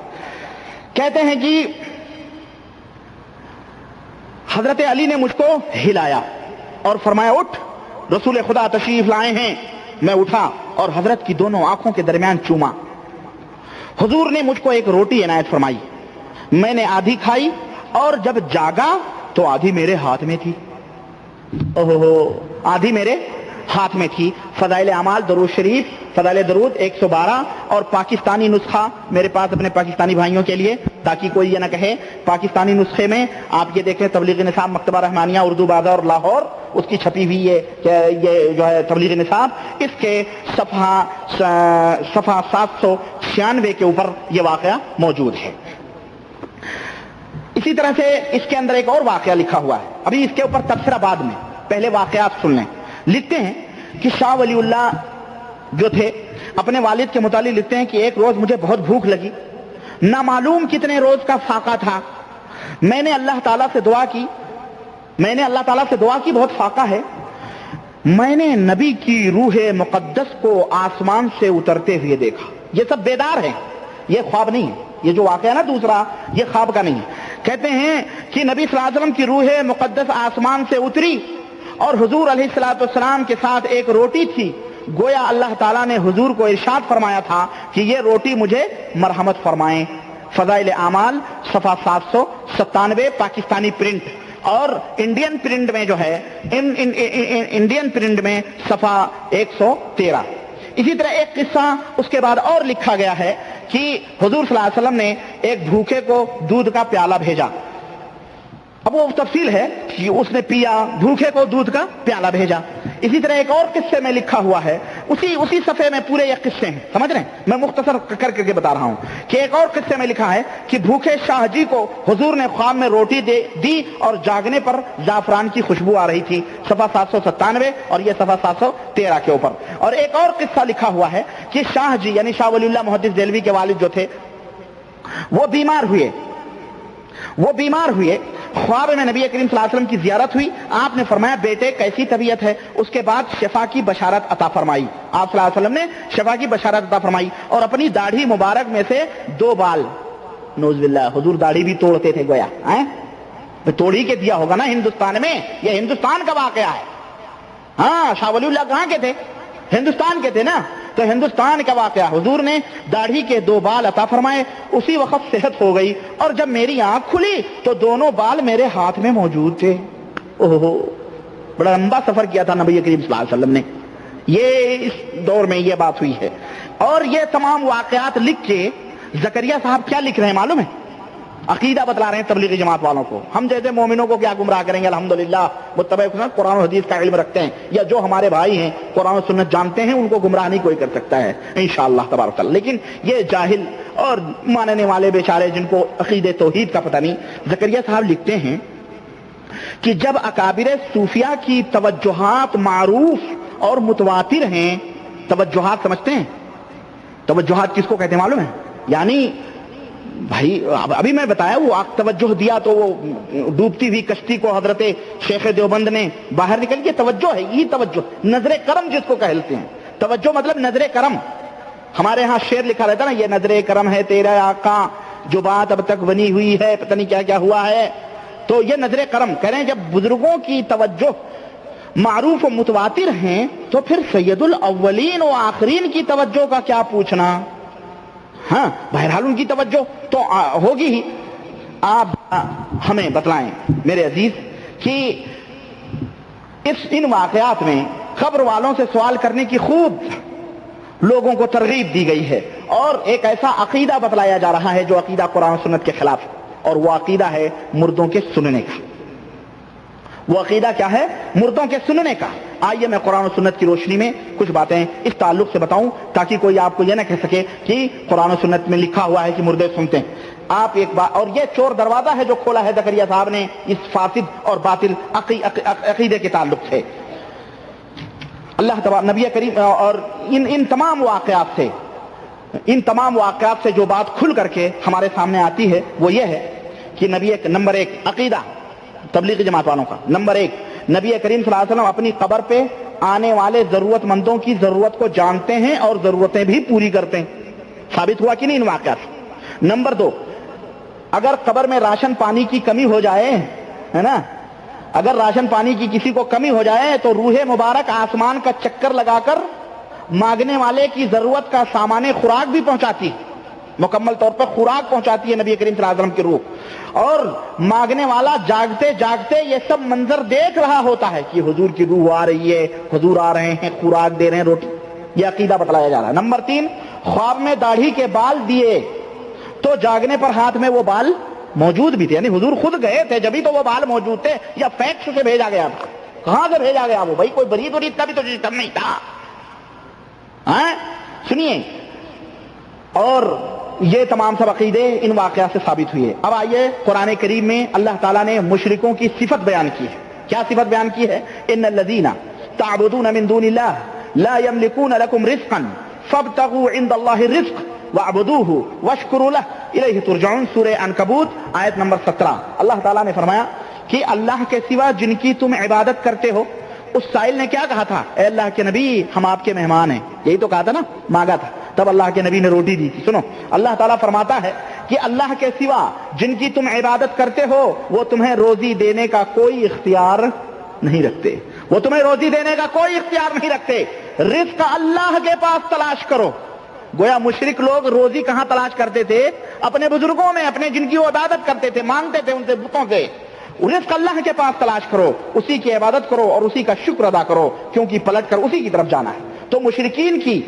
کہتے ہیں کہ حضرت علی نے مجھ کو ہلایا اور فرمایا اٹھ، رسول خدا تشریف لائے ہیں. میں اٹھا اور حضرت کی دونوں آنکھوں کے درمیان چوما. حضور نے مجھ کو ایک روٹی عنایت فرمائی. میں نے آدھی کھائی اور جب جاگا تو آدھی میرے ہاتھ میں تھی. آدھی میرے ہاتھ میں تھی. فضائل اعمال درود شریف، فضائل درود 112 اور پاکستانی نسخہ میرے پاس اپنے پاکستانی بھائیوں کے لیے، تاکہ کوئی یہ نہ کہے. پاکستانی نسخے میں آپ یہ دیکھیں تبلیغ نصاب مکتبہ رحمانیہ اردو بازار لاہور، اس کی چھپی ہوئی یہ جو ہے تبلیغ نصاب، اس کے صفحہ 796 کے اوپر یہ واقعہ موجود ہے. اسی طرح سے اس کے اندر ایک اور واقعہ لکھا ہوا ہے. ابھی اس کے اوپر تبصرہ بعد میں، پہلے واقعات سن لیں. لکھتے ہیں کہ شاہ ولی اللہ جو تھے اپنے والد کے متعلق لکھتے ہیں کہ ایک روز مجھے بہت بھوک لگی، نہ معلوم کتنے روز کا فاقہ تھا. میں نے اللہ تعالیٰ سے دعا کی بہت فاقہ ہے. میں نے نبی کی روح مقدس کو آسمان سے اترتے ہوئے دیکھا. یہ سب بیدار ہیں، یہ خواب نہیں ہے. یہ جو واقعہ ہے نا دوسرا، یہ خواب کا نہیں ہے. کہتے ہیں کہ نبی صلی اللہ علیہ وسلم کی روح مقدس آسمان سے اتری اور حضور علیہ الصلوۃ والسلام کے ساتھ ایک روٹی تھی. گویا اللہ تعالیٰ نے حضور کو ارشاد فرمایا تھا کہ یہ روٹی مجھے مرحمت فرمائیں. فضائل اعمال صفحہ 797 پاکستانی پرنٹ، اور انڈین پرنٹ میں جو ہے انڈین پرنٹ میں صفحہ 113. اسی طرح ایک قصہ اس کے بعد اور لکھا گیا ہے کہ حضور صلی اللہ علیہ وسلم نے ایک بھوکے کو دودھ کا پیالہ بھیجا. اب وہ تفصیل ہے کہ اس نے پیا، بھوکے کو دودھ کا پیالہ بھیجا. اسی طرح ایک اور قصے میں لکھا ہوا ہے، اسی صفحے میں پورے یہ قصے ہیں، سمجھ رہے ہیں؟ میں مختصر کر کے بتا رہا ہوں کہ ایک اور قصے میں لکھا ہے کہ بھوکے شاہ جی کو حضور نے خواب میں روٹی دی اور جاگنے پر زعفران کی خوشبو آ رہی تھی. صفحہ 797 اور یہ صفحہ 713 کے اوپر. اور ایک اور قصہ لکھا ہوا ہے کہ شاہ جی یعنی شاہ ولی اللہ محدث دہلوی کے والد جو تھے وہ بیمار ہوئے. خواب میں نبی کریم صلی اللہ علیہ وسلم کی زیارت ہوئی. آپ نے فرمایا بیٹے کیسی طبیعت ہے؟ اس کے بعد شفا کی بشارت عطا فرمائی. آپ صلی اللہ علیہ وسلم نے شفا کی بشارت عطا فرمائی اور اپنی داڑھی مبارک میں سے 2 بال، نعوذ باللہ، حضور داڑھی بھی توڑتے تھے گویا. توڑ ہی کے دیا ہوگا نا ہندوستان میں، یہ ہندوستان کا واقعہ ہے. ہاں شاہ ولی اللہ کہاں کے تھے؟ ہندوستان کے تھے نا. تو ہندوستان کا واقعہ، حضور نے داڑھی کے 2 بال عطا فرمائے. اسی وقت صحت ہو گئی اور جب میری آنکھ کھلی تو دونوں بال میرے ہاتھ میں موجود تھے. بڑا لمبا سفر کیا تھا نبی کریم صلی اللہ علیہ وسلم نے. یہ اس دور میں یہ بات ہوئی ہے. اور یہ تمام واقعات لکھ کے زکریا صاحب کیا لکھ رہے ہیں معلوم ہے؟ عقیدہ بتلا رہے ہیں تبلیغی جماعت والوں کو. ہم جیسے مومنوں کو کیا گمراہ کریں گے؟ الحمدللہ متبع قرآن و حدیث کا علم رکھتے ہیں، یا جو ہمارے بھائی ہیں قرآن و سنت جانتے ہیں، ان کو گمراہ نہیں کوئی کر سکتا ہے انشاءاللہ تبارک اللہ. لیکن یہ جاہل اور ماننے والے بیچارے جن کو عقیدہ توحید کا پتہ نہیں. زکریا صاحب لکھتے ہیں کہ جب اکابر صوفیہ کی توجہات معروف اور متواتر ہیں. توجہات سمجھتے ہیں؟ توجہات کس کو کہتے ہیں معلوم ہے؟ یعنی بھائی ابھی میں بتایا وہ توجہ دیا تو وہ ڈوبتی ہوئی کشتی کو حضرت شیخ دیوبند نے باہر نکل کے، توجہ ہے. یہ توجہ نظر کرم جس کو کہتے ہیں. توجہ مطلب نظر کرم. ہمارے ہاں شعر لکھا رہتا نا، یہ نظر کرم ہے تیرا آقا جو بات اب تک بنی ہوئی ہے، پتہ نہیں کیا کیا ہوا ہے. تو یہ نظر کرم کہہ رہے ہیں. جب بزرگوں کی توجہ معروف و متواتر ہیں تو پھر سید الاولین و آخرین کی توجہ کا کیا پوچھنا؟ ہاں بہرحال ان کی توجہ تو ہوگی ہی. آپ ہمیں بتلائیں میرے عزیز کہ ان واقعات میں قبر والوں سے سوال کرنے کی خوب لوگوں کو ترغیب دی گئی ہے، اور ایک ایسا عقیدہ بتلایا جا رہا ہے جو عقیدہ قرآن و سنت کے خلاف ہے، اور وہ عقیدہ ہے مردوں کے سننے کا. وہ عقیدہ کیا ہے؟ مردوں کے سننے کا. آئیے میں قرآن و سنت کی روشنی میں کچھ باتیں اس تعلق سے بتاؤں تاکہ کوئی آپ کو یہ نہ کہہ سکے کہ قرآن و سنت میں لکھا ہوا ہے کہ مردے سنتے ہیں. آپ ایک بات، اور یہ چور دروازہ ہے جو کھولا ہے زکریا صاحب نے اس فاسد اور باطل عقیدے کے تعلق سے. اللہ تبارک نبی کریم اور ان تمام واقعات سے جو بات کھل کر کے ہمارے سامنے آتی ہے وہ یہ ہے کہ نمبر ایک عقیدہ تبلیغی جماعت والوں کا، نمبر ایک نبی کریم صلی اللہ علیہ وسلم اپنی قبر پہ آنے والے ضرورت مندوں کی ضرورت کو جانتے ہیں اور ضرورتیں بھی پوری کرتے ہیں. ثابت ہوا کہ نہیں ان واقعات. نمبر دو، اگر قبر میں راشن پانی کی کمی ہو جائے، ہے نا، اگر راشن پانی کی کسی کو کمی ہو جائے تو روح مبارک آسمان کا چکر لگا کر مانگنے والے کی ضرورت کا سامان خوراک بھی پہنچاتی، مکمل طور پر خوراک پہنچاتی ہے نبی کریم صلی اللہ علیہ وسلم کی روح. اور مانگنے والا جاگتے جاگتے یہ سب منظر دیکھ رہا ہوتا ہے کہ حضور کی روح آ رہی ہے، حضور آ رہے ہیں، خوراک دے رہے ہیں، روٹی. یہ عقیدہ بتلایا جا رہا ہے. نمبر تین، خواب میں داڑھی کے بال دیے تو جاگنے پر ہاتھ میں وہ بال موجود بھی تھے، یعنی حضور خود گئے تھے جبھی تو وہ بال موجود تھے، یا فیکس سے بھیجا گیا تھا؟ کہاں سے بھیجا گیا وہ؟ بھائی کوئی برید ورید کا بھی تو سسٹم نہیں تھا. سنیے، اور یہ تمام سب عقیدے ان واقعات سے ثابت ہوئے. اب آئیے قرآن کریم میں اللہ تعالیٰ نے مشرکوں کی صفت بیان کی ہے. کیا صفت بیان کی ہے؟ ان الذین تعبدون من دون اللہ لا یملکون لکم رزقا فابتغوا عند اللہ الرزق وَاعْبُدُوهُ وَاشْكُرُوا لَهُ إِلَيْهِ تُرْجَعُونَ سورہ عنکبوت آیت نمبر 17. اللہ تعالیٰ نے فرمایا کہ اللہ کے سوا جن کی تم عبادت کرتے ہو. اس سائل نے کیا کہا تھا؟ اے اللہ کے نبی ہم آپ کے مہمان ہیں. یہی تو کہا تھا نا، مانگا تھا، تب اللہ کے نبی نے روٹی دی تھی. سنو، اللہ تعالیٰ فرماتا ہے کہ اللہ کے سوا جن کی تم عبادت کرتے ہو وہ تمہیں روزی دینے کا کوئی اختیار نہیں رکھتے. وہ تمہیں روزی دینے کا کوئی اختیار نہیں رکھتے. رزق اللہ کے پاس تلاش کرو. گویا مشرک لوگ روزی کہاں تلاش کرتے تھے؟ اپنے بزرگوں میں، اپنے جن کی وہ عبادت کرتے تھے، مانگتے تھے ان سے، بتوں سے. رزق اللہ کے پاس تلاش کرو، اسی کی عبادت کرو اور اسی کا شکر ادا کرو، کیونکہ پلٹ کر اسی کی طرف جانا ہے. تو مشرکین کی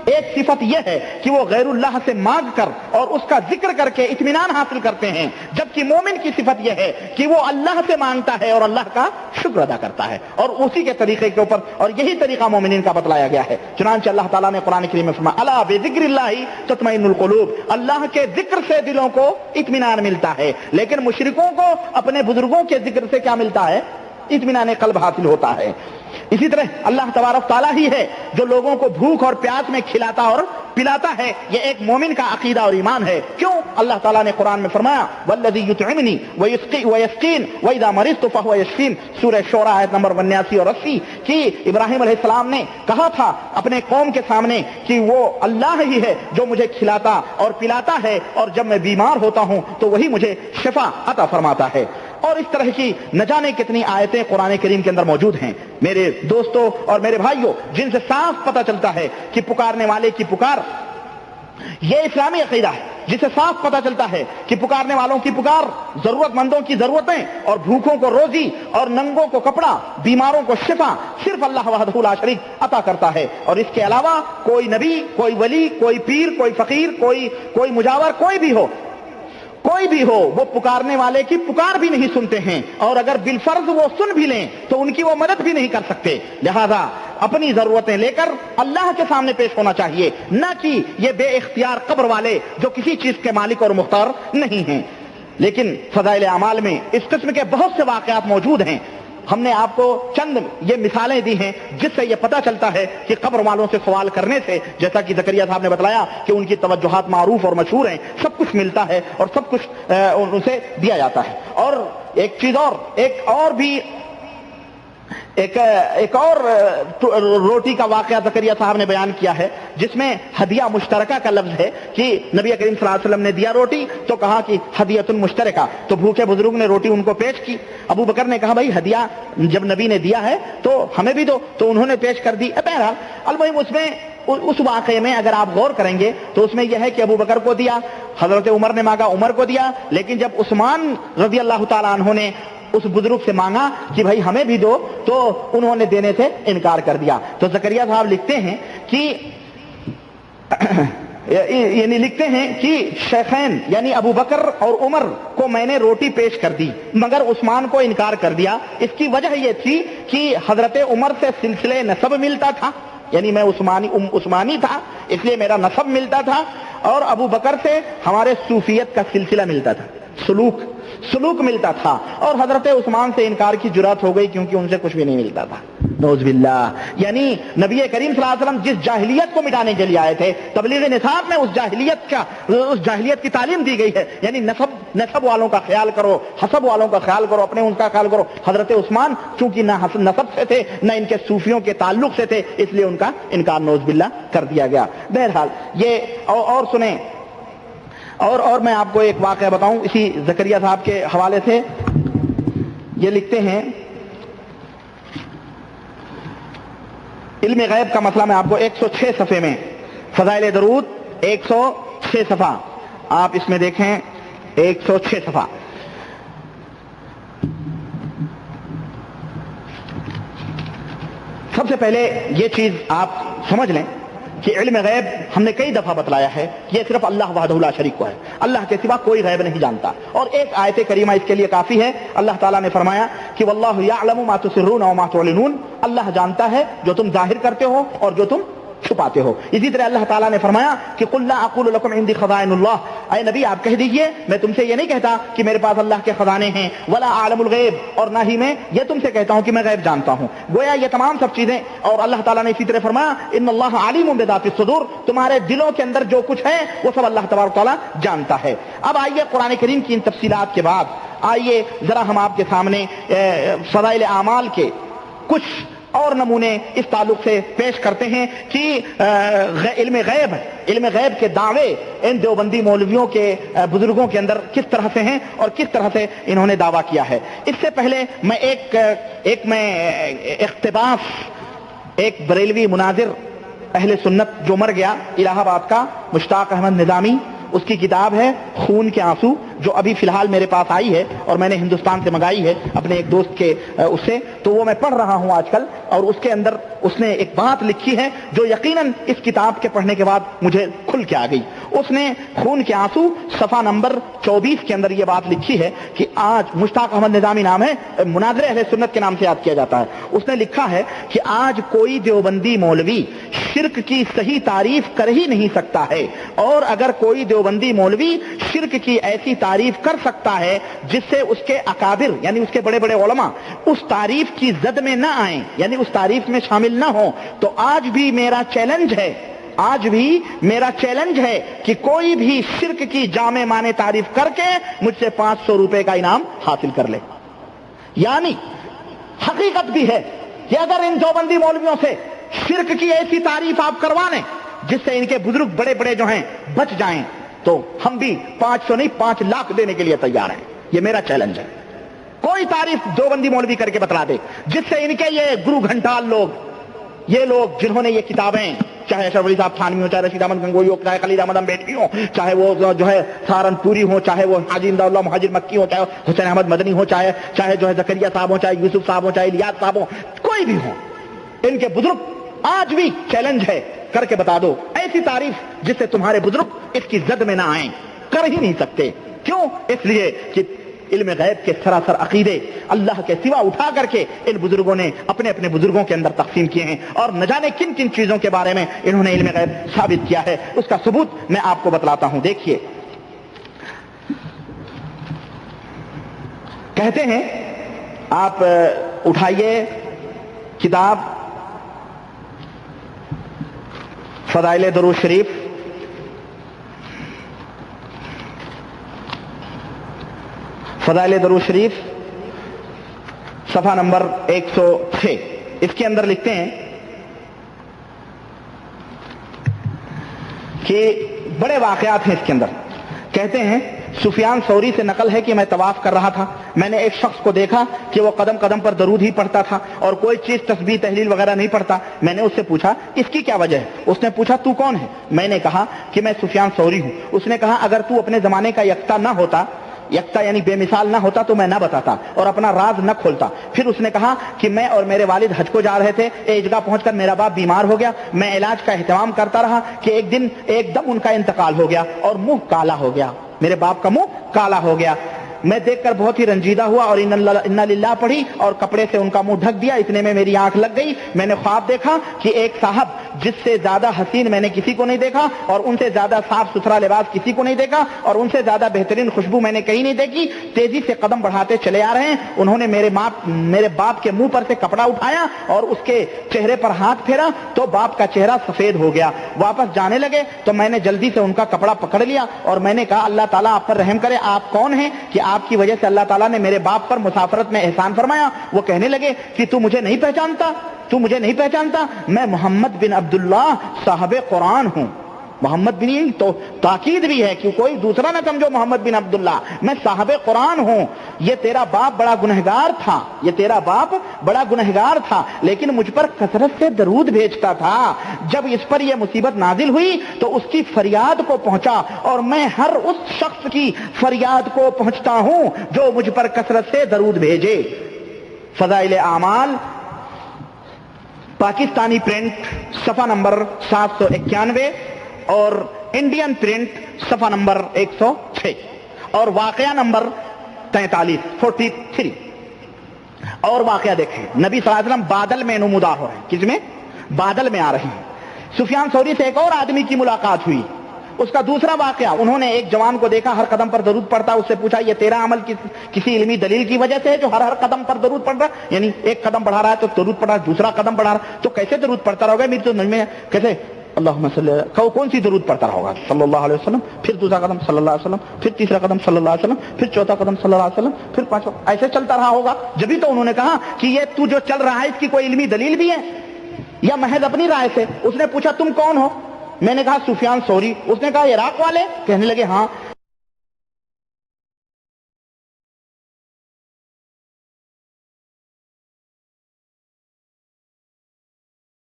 ایک صفت یہ ہے کہ وہ غیر اللہ سے مانگ کر اور اس کا ذکر کر کے اطمینان حاصل کرتے ہیں، جبکہ مومن کی صفت یہ ہے کہ وہ اللہ سے مانگتا ہے اور اللہ کا شکر ادا کرتا ہے، اور اسی کے طریقے کے اوپر، اور یہی طریقہ مومنین کا بتلایا گیا ہے. چنانچہ اللہ تعالیٰ نے قرآن کریم میں فرمایا الا بذکر اللہ تطمئن القلوب، اللہ کے ذکر سے دلوں کو اطمینان ملتا ہے. لیکن مشرکوں کو اپنے بزرگوں کے ذکر سے کیا ملتا ہے؟ اطمینان قلب حاصل ہوتا ہے. اسی طرح اللہ تبارک تعالیٰ ہی ہے جو لوگوں کو بھوک اور پیاس میں کھلاتا اور پلاتا ہے. یہ ایک مومن کا عقیدہ اور ایمان ہے. کیوں؟ اللہ تعالیٰ نے قرآن میں فرمایا والذی یطعمنی ویسقین واذا مرضت فہو یشفین، سورہ شعراء آیت نمبر 89 اور 80، کہ ابراہیم علیہ السلام نے کہا تھا اپنے قوم کے سامنے کہ وہ اللہ ہی ہے جو مجھے کھلاتا اور پلاتا ہے، اور جب میں بیمار ہوتا ہوں تو وہی مجھے شفا عطا فرماتا ہے. اور اس طرح کی نہ جانے کتنی آیتیں قرآن کریم کے اندر موجود ہیں میرے دوستوں اور میرے بھائیوں، جن سے صاف پتہ چلتا ہے کہ پکارنے والے کی پکار یہ اسلامی عقیدہ ہے، جس سے صاف پتہ چلتا ہے کہ پکارنے والوں کی پکار ضرورت مندوں کی ضرورتیں اور بھوکوں کو روزی اور ننگوں کو کپڑا، بیماروں کو شفا صرف اللہ وحدہ لا شریک عطا کرتا ہے. اور اس کے علاوہ کوئی نبی، کوئی ولی، کوئی پیر، کوئی فقیر، کوئی مجاور، کوئی بھی ہو وہ پکارنے والے کی پکار بھی نہیں سنتے ہیں، اور اگر بالفرض وہ سن بھی لیں تو ان کی وہ مدد بھی نہیں کر سکتے. لہذا اپنی ضرورتیں لے کر اللہ کے سامنے پیش ہونا چاہیے، نہ کہ یہ بے اختیار قبر والے جو کسی چیز کے مالک اور مختار نہیں ہیں. لیکن فضائل اعمال میں اس قسم کے بہت سے واقعات موجود ہیں. ہم نے آپ کو چند یہ مثالیں دی ہیں جس سے یہ پتہ چلتا ہے کہ قبر والوں سے سوال کرنے سے، جیسا کہ زکریا صاحب نے بتلایا کہ ان کی توجہات معروف اور مشہور ہیں، سب کچھ ملتا ہے اور سب کچھ اسے دیا جاتا ہے. اور ایک چیز ایک اور روٹی کا واقعہ زکریا صاحب نے بیان کیا ہے، جس میں ہدیہ مشترکہ کا لفظ ہے کہ نبی کریم صلی اللہ علیہ وسلم نے دیا روٹی تو کہا کہ ہدیۃ مشترکہ، تو بھوکے بزرگ نے روٹی ان کو پیش کی. ابو بکر نے کہا بھائی ہدیہ جب نبی نے دیا ہے تو ہمیں بھی دو، تو انہوں نے پیش کر دی. بہرحال المہم اس میں اس واقعے میں اگر آپ غور کریں گے تو اس میں یہ ہے کہ ابو بکر کو دیا, حضرت عمر نے مانگا عمر کو دیا, لیکن جب عثمان رضی اللہ تعالیٰ عنہ نے اس بزرگ سے مانگا کہ بھائی ہمیں بھی دو, تو انہوں نے دینے سے انکار کر دیا. تو زکریہ صاحب لکھتے ہیں کہ شیخین یعنی ابو بکر اور عمر کو میں نے روٹی پیش کر دی مگر عثمان کو انکار کر دیا. اس کی وجہ یہ تھی کہ حضرت عمر سے سلسلے نسب ملتا تھا, یعنی میں عثمانی تھا اس لیے میرا نسب ملتا تھا, اور ابو بکر سے ہمارے صوفیت کا سلسلہ ملتا تھا, سلوک ملتا تھا, اور حضرت عثمان سے انکار کی جرات ہو گئی کیونکہ ان سے کچھ بھی نہیں ملتا تھا. نعوذ باللہ. یعنی نبی کریم صلی اللہ علیہ وسلم جس جاہلیت کو مٹانے کے لیے آئے تھے, تبلیغ نصاب میں اس جاہلیت کی تعلیم دی گئی ہے. یعنی نسب والوں کا خیال کرو, حسب والوں کا خیال کرو, اپنے ان کا خیال کرو. حضرت عثمان چونکہ نہ نسب سے تھے نہ ان کے صوفیوں کے تعلق سے تھے, اس لیے ان کا انکار نعوذ باللہ کر دیا گیا. بہرحال یہ اور سنیں, اور میں آپ کو ایک واقعہ بتاؤں اسی زکریا صاحب کے حوالے سے. یہ لکھتے ہیں علم غیب کا مسئلہ, میں آپ کو 106 صفحے میں فضائل درود 106 صفحہ آپ اس میں دیکھیں, 106 صفحہ. سب سے پہلے یہ چیز آپ سمجھ لیں کہ علم غیب ہم نے کئی دفعہ بتلایا ہے, یہ صرف اللہ وحدہ لا شریک کو ہے, اللہ کے سوا کوئی غیب نہیں جانتا. اور ایک آیت کریمہ اس کے لیے کافی ہے. اللہ تعالیٰ نے فرمایا کہ واللہ یعلم ما تسرون وما تعلنون, اللہ جانتا ہے جو تم ظاہر کرتے ہو اور جو تم چھپاتے ہو. اسی طرح اللہ تعالیٰ نے فرمایا کہ قل لا اقول لكم عندي خزائن اللہ, اے نبی آپ کہہ دیجئے میں تم سے یہ نہیں کہتا کہ میرے پاس اللہ کے خزانے ہیں, ولا اعلم الغیب, اور نہ ہی میں یہ تم سے کہتا ہوں کہ میں غیب جانتا ہوں. گویا یہ تمام سب چیزیں, اور اللہ تعالیٰ نے اسی طرح فرمایا ان اللہ علیم بذات الصدور, تمہارے دلوں کے اندر جو کچھ ہے وہ سب اللہ تبارک تعالیٰ جانتا ہے. اب آئیے قرآن کریم کی ان تفصیلات کے بعد آئیے ذرا ہم آپ کے سامنے فضائل اعمال کے کچھ اور نمونے اس تعلق سے پیش کرتے ہیں کہ علم غیب کے دعوے ان دیوبندی مولویوں کے بزرگوں کے اندر کس طرح سے ہیں اور کس طرح سے انہوں نے دعویٰ کیا ہے. اس سے پہلے میں ایک اقتباس, ایک بریلوی مناظر اہل سنت جو مر گیا الہ آباد کا, مشتاق احمد نظامی, اس کی کتاب ہے خون کے آنسو, جو ابھی فی الحال میرے پاس آئی ہے اور میں نے ہندوستان سے منگائی ہے اپنے ایک دوست کے اس سے, تو وہ میں پڑھ رہا ہوں آج کل. اور اس کے اندر اس نے ایک بات لکھی ہے جو یقیناً اس کتاب کے پڑھنے کے بعد مجھے کھل کے آ گئی. اس نے خون کے آنسو صفحہ نمبر 24 کے اندر یہ بات لکھی ہے کہ آج, مشتاق احمد نظامی نام ہے, مناظر اہل سنت کے نام سے یاد کیا جاتا ہے. اس نے لکھا ہے کہ آج کوئی دیوبندی مولوی شرک کی صحیح تعریف کر ہی نہیں سکتا ہے, اور اگر کوئی دیوبندی مولوی شرک کی ایسی تعریف کر سکتا ہے جس سے اس کے اکابر یعنی اس کے بڑے بڑے علماء اس تعریف کی زد میں نہ آئیں, یعنی اس تعریف میں شامل نہ ہوں, تو آج بھی میرا چیلنج ہے کہ کوئی بھی شرک کی جامع معنی تعریف کر کے مجھ سے 500 روپے کا انعام حاصل کر لے. یعنی حقیقت بھی ہے کہ اگر ان دیوبندی مولویوں سے شرک کی ایسی تعریف آپ کروا لیں جس سے ان کے بزرگ بڑے بڑے جو ہیں بچ جائیں, تو ہم بھی 500 نہیں 5 لاکھ دینے کے لیے تیار ہیں. یہ میرا چیلنج ہے. کوئی تعریف دیوبندی مولوی کر کے بتلا دے جس سے ان کے یہ گرو گھنٹال لوگ, یہ لوگ جنہوں نے یہ کتابیں, چاہے اشرف علی صاحب تھانوی ہو, چاہے رشید احمد گنگوئی ہو, چاہے خلیل احمد امبیڈکری ہو, چاہے وہ جو ہے سہارنپوری ہو, چاہے وہ حاجی امداد اللہ مہاجر مکی ہو, چاہے حسین احمد مدنی ہو, چاہے جو ہے زکریا صاحب ہو, چاہے یوسف صاحب ہو, چاہے الیاس صاحب ہو, کوئی بھی ہو, ان کے بزرگ آج بھی چیلنج ہے کر کے بتا دو ایسی تعریف جس سے تمہارے بزرگ اس کی زد میں نہ آئیں. کر ہی نہیں سکتے. کیوں؟ اس لیے کہ علم غیب کے سراسر عقیدے اللہ کے سوا اٹھا کر کے ان بزرگوں نے اپنے اپنے بزرگوں کے اندر تقسیم کیے ہیں, اور نہ جانے کن کن چیزوں کے بارے میں انہوں نے علم غیب ثابت کیا ہے. اس کا ثبوت میں آپ کو بتلاتا ہوں. دیکھیے, کہتے ہیں, آپ اٹھائیے کتاب فضائل درود شریف, فضائل درود شریف صفحہ نمبر 106. اس کے اندر لکھتے ہیں کہ بڑے واقعات ہیں اس کے اندر. کہتے ہیں سفیان ثوری سے نقل ہے کہ میں طواف کر رہا تھا, میں نے ایک شخص کو دیکھا کہ وہ قدم قدم پر درود ہی پڑھتا تھا اور کوئی چیز تسبیح تحلیل وغیرہ نہیں پڑھتا. میں نے اس سے پوچھا اس کی کیا وجہ ہے؟ اس نے پوچھا تو کون ہے؟ میں نے کہا کہ میں سفیان ثوری ہوں. اس نے کہا اگر تو اپنے زمانے کا یکتا نہ ہوتا, یکتا یعنی بے مثال نہ ہوتا, تو میں نہ بتاتا اور اپنا راز نہ کھولتا. پھر اس نے کہا کہ میں اور میرے والد حج کو جا رہے تھے, ایک جگہ پہنچ کر میرا باپ بیمار ہو گیا, میں علاج کا اہتمام کرتا رہا کہ ایک دن ایک دم ان کا انتقال ہو گیا اور منہ کالا ہو گیا, میرے باپ کا منہ کالا ہو گیا. میں دیکھ کر بہت ہی رنجیدہ ہوا اور انا للہ پڑھی اور کپڑے سے ان کا منہ ڈھک دیا. اتنے میں میری آنکھ لگ گئی, میں نے خواب دیکھا کہ ایک صاحب جس سے زیادہ حسین میں نے کسی کو نہیں دیکھا اور ان سے زیادہ صاف ستھرا لباس کسی کو نہیں دیکھا اور ان سے زیادہ بہترین خوشبو میں نے کہیں نہیں دیکھی, تیزی سے قدم بڑھاتے چلے آ رہے ہیں. انہوں نے میرے باپ کے منہ پر سے کپڑا اٹھایا اور اس کے چہرے پر ہاتھ پھیرا تو باپ کا چہرہ سفید ہو گیا. واپس جانے لگے تو میں نے جلدی سے ان کا کپڑا پکڑ لیا اور میں نے کہا اللہ تعالیٰ آپ پر رحم کرے, آپ کون ہیں کہ آپ کی وجہ سے اللہ تعالیٰ نے میرے باپ پر مسافرت میں احسان فرمایا. وہ کہنے لگے کہ تو مجھے نہیں پہچانتا, تو مجھے نہیں پہچانتا, میں محمد بن عبداللہ صاحب قرآن ہوں. محمد بن تو تاکید بھی ہے کہ کوئی دوسرا نہ سمجھو محمد بن عبداللہ, میں صاحب قرآن ہوں. یہ تیرا باپ بڑا گنہگار تھا, یہ تیرا باپ بڑا گنہگار تھا, لیکن مجھ پر کثرت سے درود بھیجتا تھا. جب اس پر یہ مصیبت نازل ہوئی تو اس کی فریاد کو پہنچا اور میں ہر اس شخص کی فریاد کو پہنچتا ہوں جو مجھ پر کثرت سے درود بھیجے. فضائل اعمال پاکستانی پرنٹ صفحہ نمبر 791 اور انڈین پرنٹ صفحہ نمبر 106 اور واقعہ نمبر 43. اور واقعہ دیکھیں, نبی صلی اللہ علیہ وسلم بادل میں نمودار ہو رہے ہیں. کس میں؟ بادل میں آ رہے ہیں. سفیان ثوری سے ایک اور آدمی کی ملاقات ہوئی. اس کا دوسرا واقعہ, انہوں نے ایک جوان کو دیکھا ہر قدم پر درود پڑھتا. اس سے پوچھا یہ تیرا عمل کسی علمی دلیل کی وجہ سے ہے جو ہر قدم پر درود پڑھ رہا ہے؟ یعنی ایک قدم بڑھا رہا ہے تو درود پڑھ رہا ہے, دوسرا قدم بڑھا رہا ہے تو کیسے درود پڑھتا رہے گا؟ میری تو نہیں میں کیسے اللہم صلی اللہ, کون سی درود پڑھتا رہا ہوگا صلی اللہ علیہ وسلم, پھر دوسرا قدم صلی اللہ علیہ وسلم, پھر تیسرا قدم صلی اللہ علیہ وسلم, پھر چوتھا قدم صلی اللہ علیہ وسلم, پھر پانچواں, ایسے چلتا رہا ہوگا. جبھی تو انہوں نے کہا کہ یہ تو جو چل رہا ہے اس کی کوئی علمی دلیل بھی ہے یا محض اپنی رائے سے؟ اس نے پوچھا تم کون ہو؟ میں نے کہا سفیان ثوری. اس نے کہا عراق والے؟ کہنے لگے ہاں.